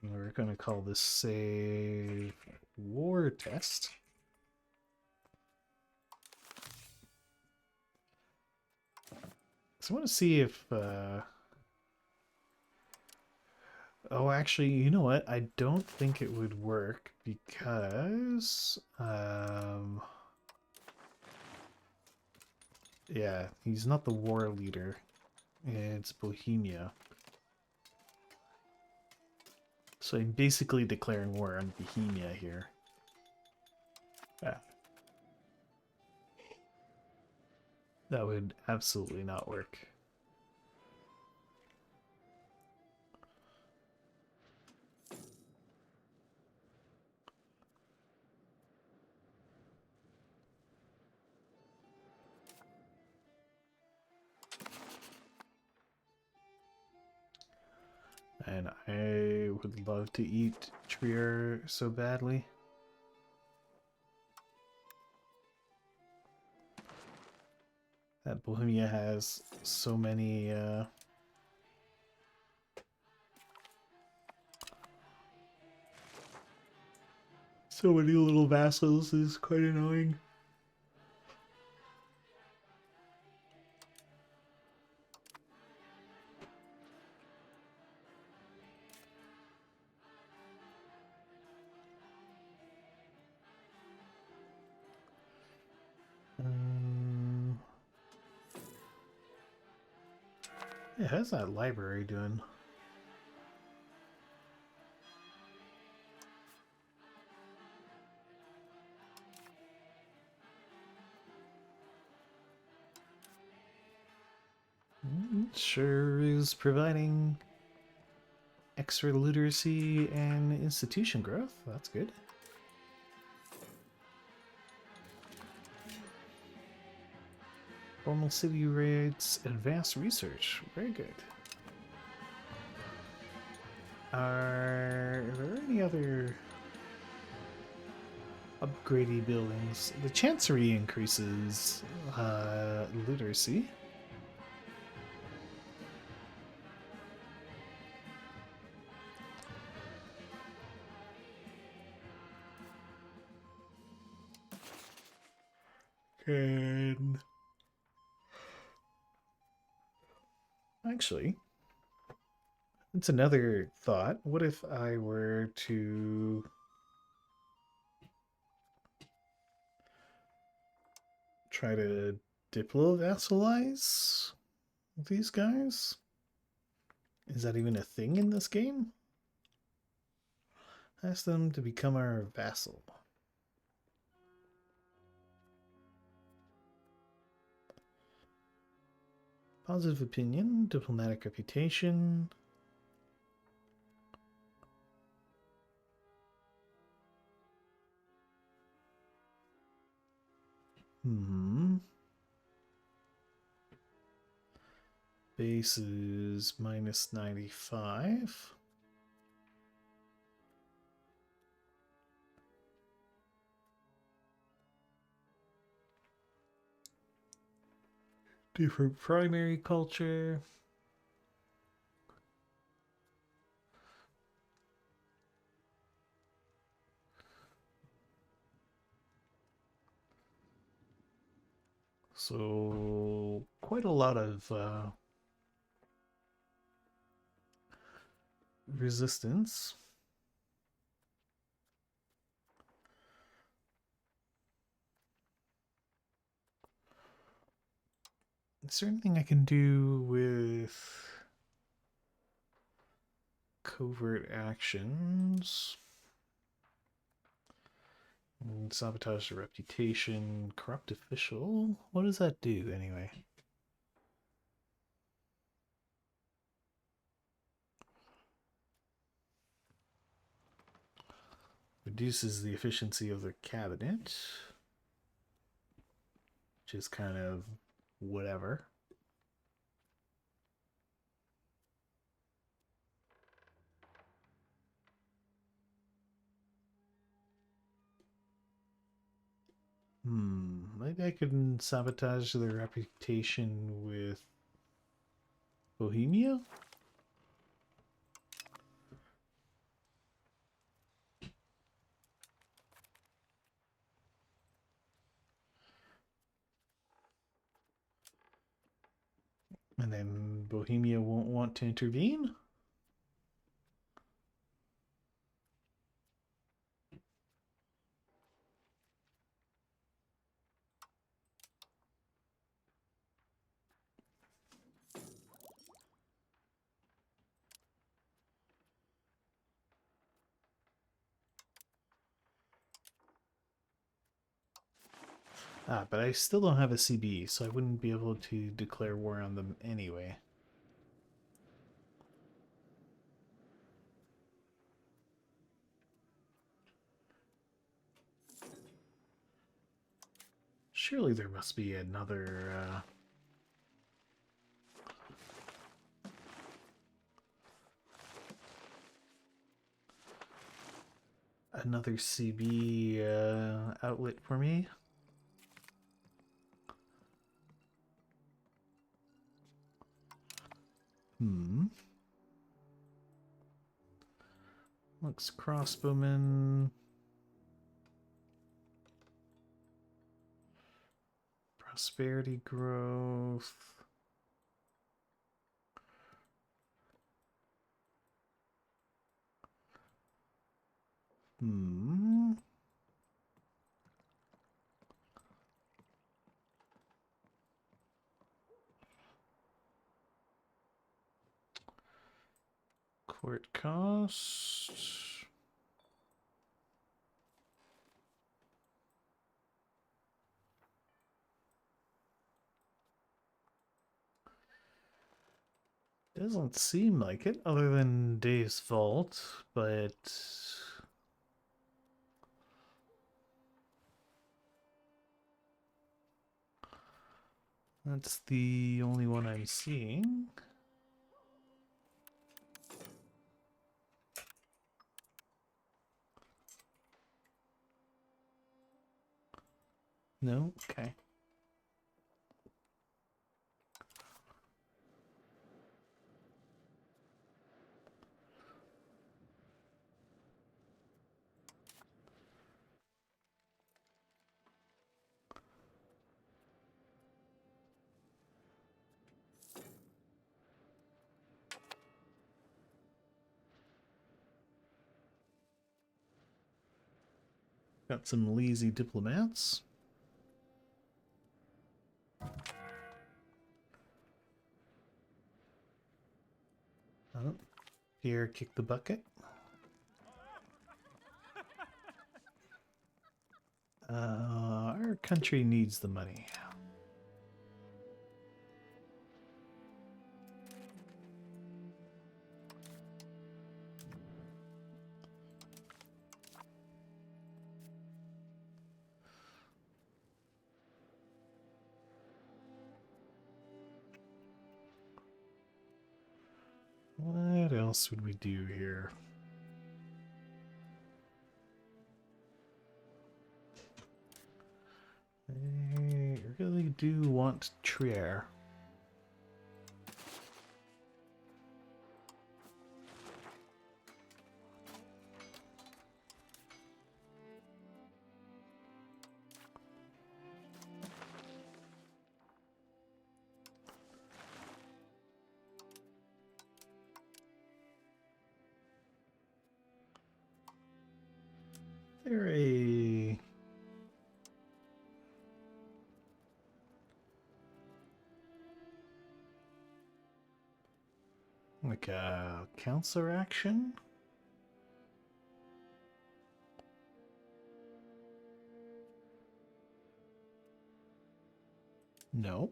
We're going to call this save war test. So I want to see if oh, actually, you know what? I don't think it would work because yeah, he's not the war leader. It's Bohemia. So I'm basically declaring war on Bohemia here. Yeah. That would absolutely not work. And I would love to eat Trier so badly. That Bohemia has so many so many little vassals is quite annoying. Yeah, how's that library doing? Sure is providing extra literacy and institution growth. That's good. Formal city rates, advanced research. Very good. Are there any other upgradey buildings? The Chancery increases literacy. And actually, it's another thought. What if I were to try to diplo-vassalize these guys? Is that even a thing in this game? Ask them to become our vassal. Positive opinion, diplomatic reputation. Base is minus 95. Different primary culture. So quite a lot of resistance. Is there anything I can do with covert actions? Sabotage the reputation, corrupt official. What does that do anyway? Reduces the efficiency of the cabinet, which is kind of whatever. Maybe I could sabotage their reputation with Bohemia? And then Bohemia won't want to intervene? Ah, but I still don't have a CB, so I wouldn't be able to declare war on them anyway. Surely there must be another, another CB outlet for me. Lux crossbowman. Prosperity growth. Court cost. Doesn't seem like it, other than Dave's fault, but that's the only one I'm seeing. No? Okay. Got some lazy diplomats. Oh, Pierre kicked the bucket. Our country needs the money. What else would we do here? I really do want Trier. there a... like a counselor action? No.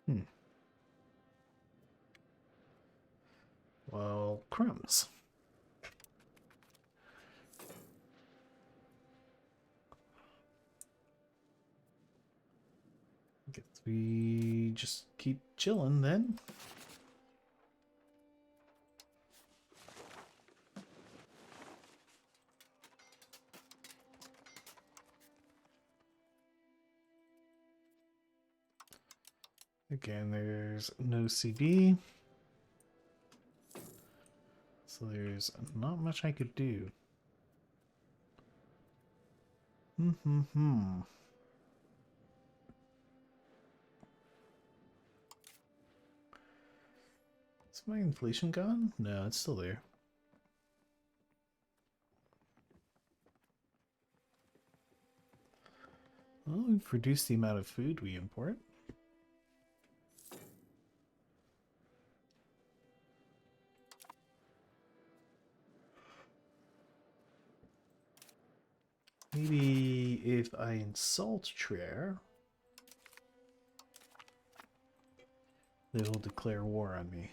Hmm. Well, crumbs. Guess we just keep chilling then. Again, there's no CB. So there's not much I could do. Hmm. Is my inflation gone? No, it's still there. Well, we've reduced the amount of food we import. Maybe if I insult Trier, they will declare war on me.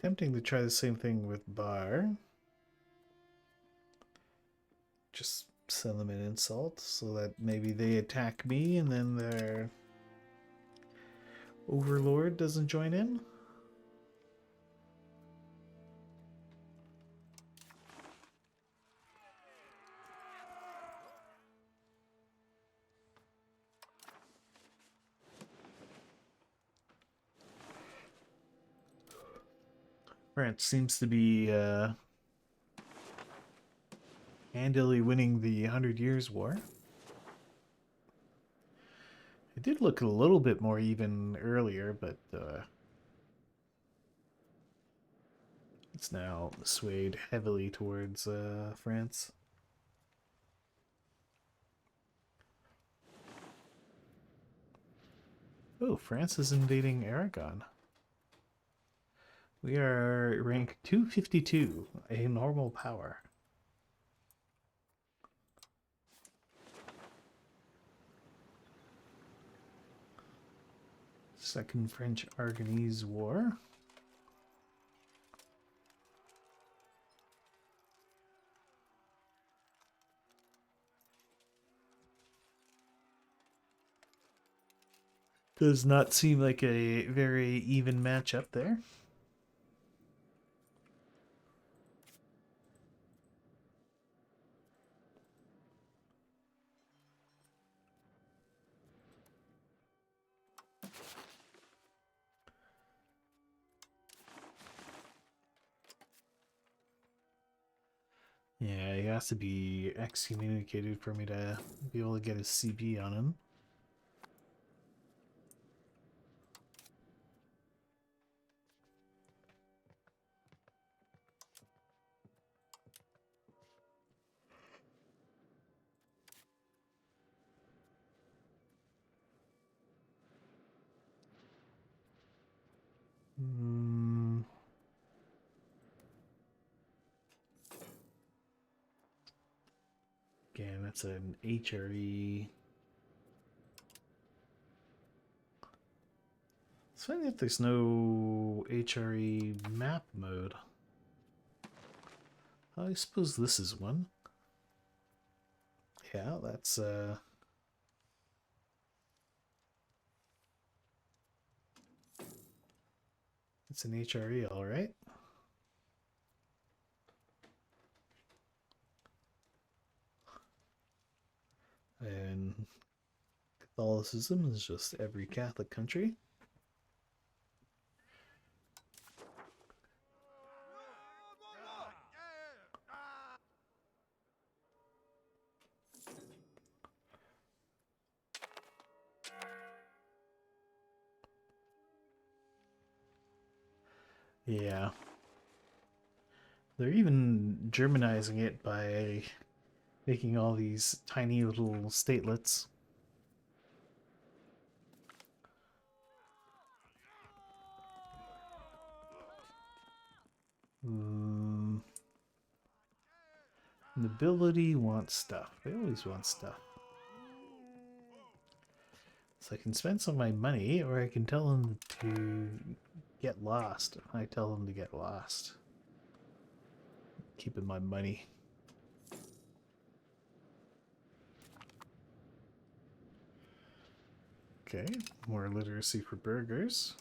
Tempting to try the same thing with Bar. Just send them an insult so that maybe they attack me and then their overlord doesn't join in. France seems to be handily winning the 100 Years' War. It did look a little bit more even earlier, but it's now swayed heavily towards France. Oh, France is invading Aragon. We are rank 252, a normal power. Second French-Aragonese War. Does not seem like a very even matchup there. Yeah, he has to be excommunicated for me to be able to get a CP on him. Again, that's an HRE. It's funny that there's no HRE map mode. I suppose this is one. Yeah, that's it's an HRE, all right. And Catholicism is just every Catholic country. Yeah. They're even Germanizing it by making all these tiny little statelets. Nobility wants stuff. They always want stuff. So I can spend some of my money, or I can tell them to get lost. I tell them to get lost. Keeping my money. Okay, more literacy for burgers.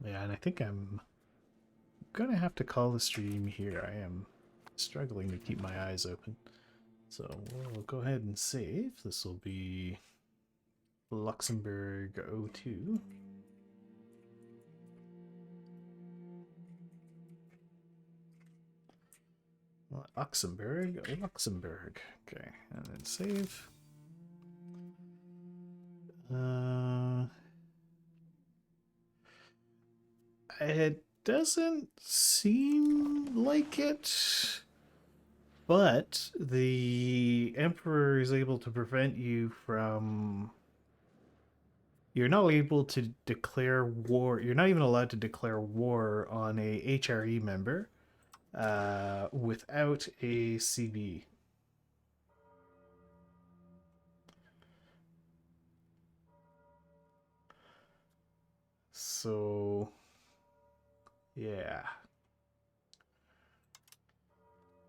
Yeah, and I think I'm gonna have to call the stream here. I am struggling to keep my eyes open. So we'll go ahead and save. This will be Luxembourg 02. Luxembourg. Okay, and then save. It doesn't seem like it, but the Emperor is able to prevent you from. You're not able to declare war. You're not even allowed to declare war on a HRE member without a CB. So, yeah.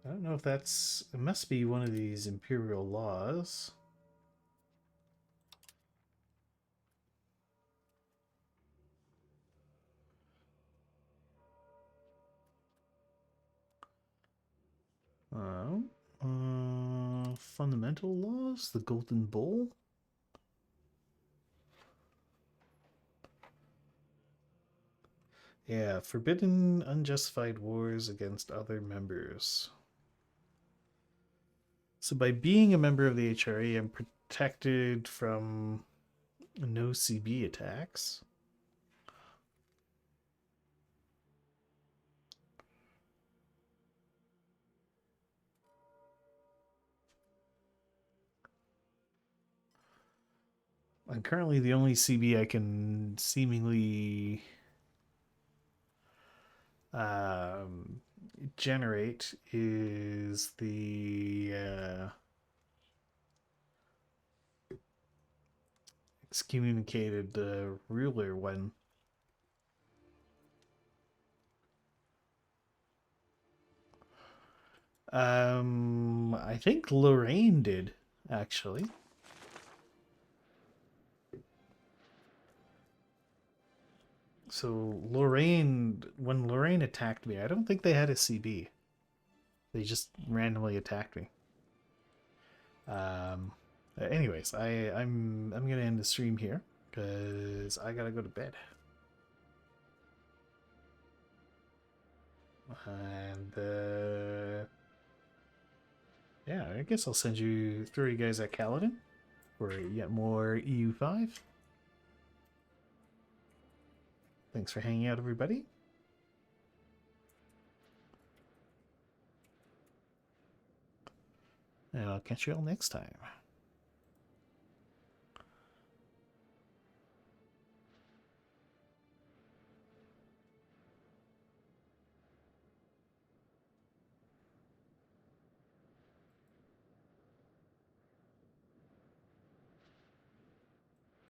I don't know if that's... It must be one of these imperial laws. Fundamental laws? The Golden Bull? Yeah, forbidden unjustified wars against other members. So by being a member of the HRE, I'm protected from no CB attacks. And currently the only CB I can seemingly generate is the excommunicated ruler one. I think Lorraine did, actually. So Lorraine, when Lorraine attacked me, I don't think they had a CB. They just randomly attacked me. Anyways, I'm gonna end the stream here because I gotta go to bed. And yeah, I guess I'll send you throw you guys at Kaladin for yet more EU5. Thanks for hanging out, everybody. And I'll catch you all next time.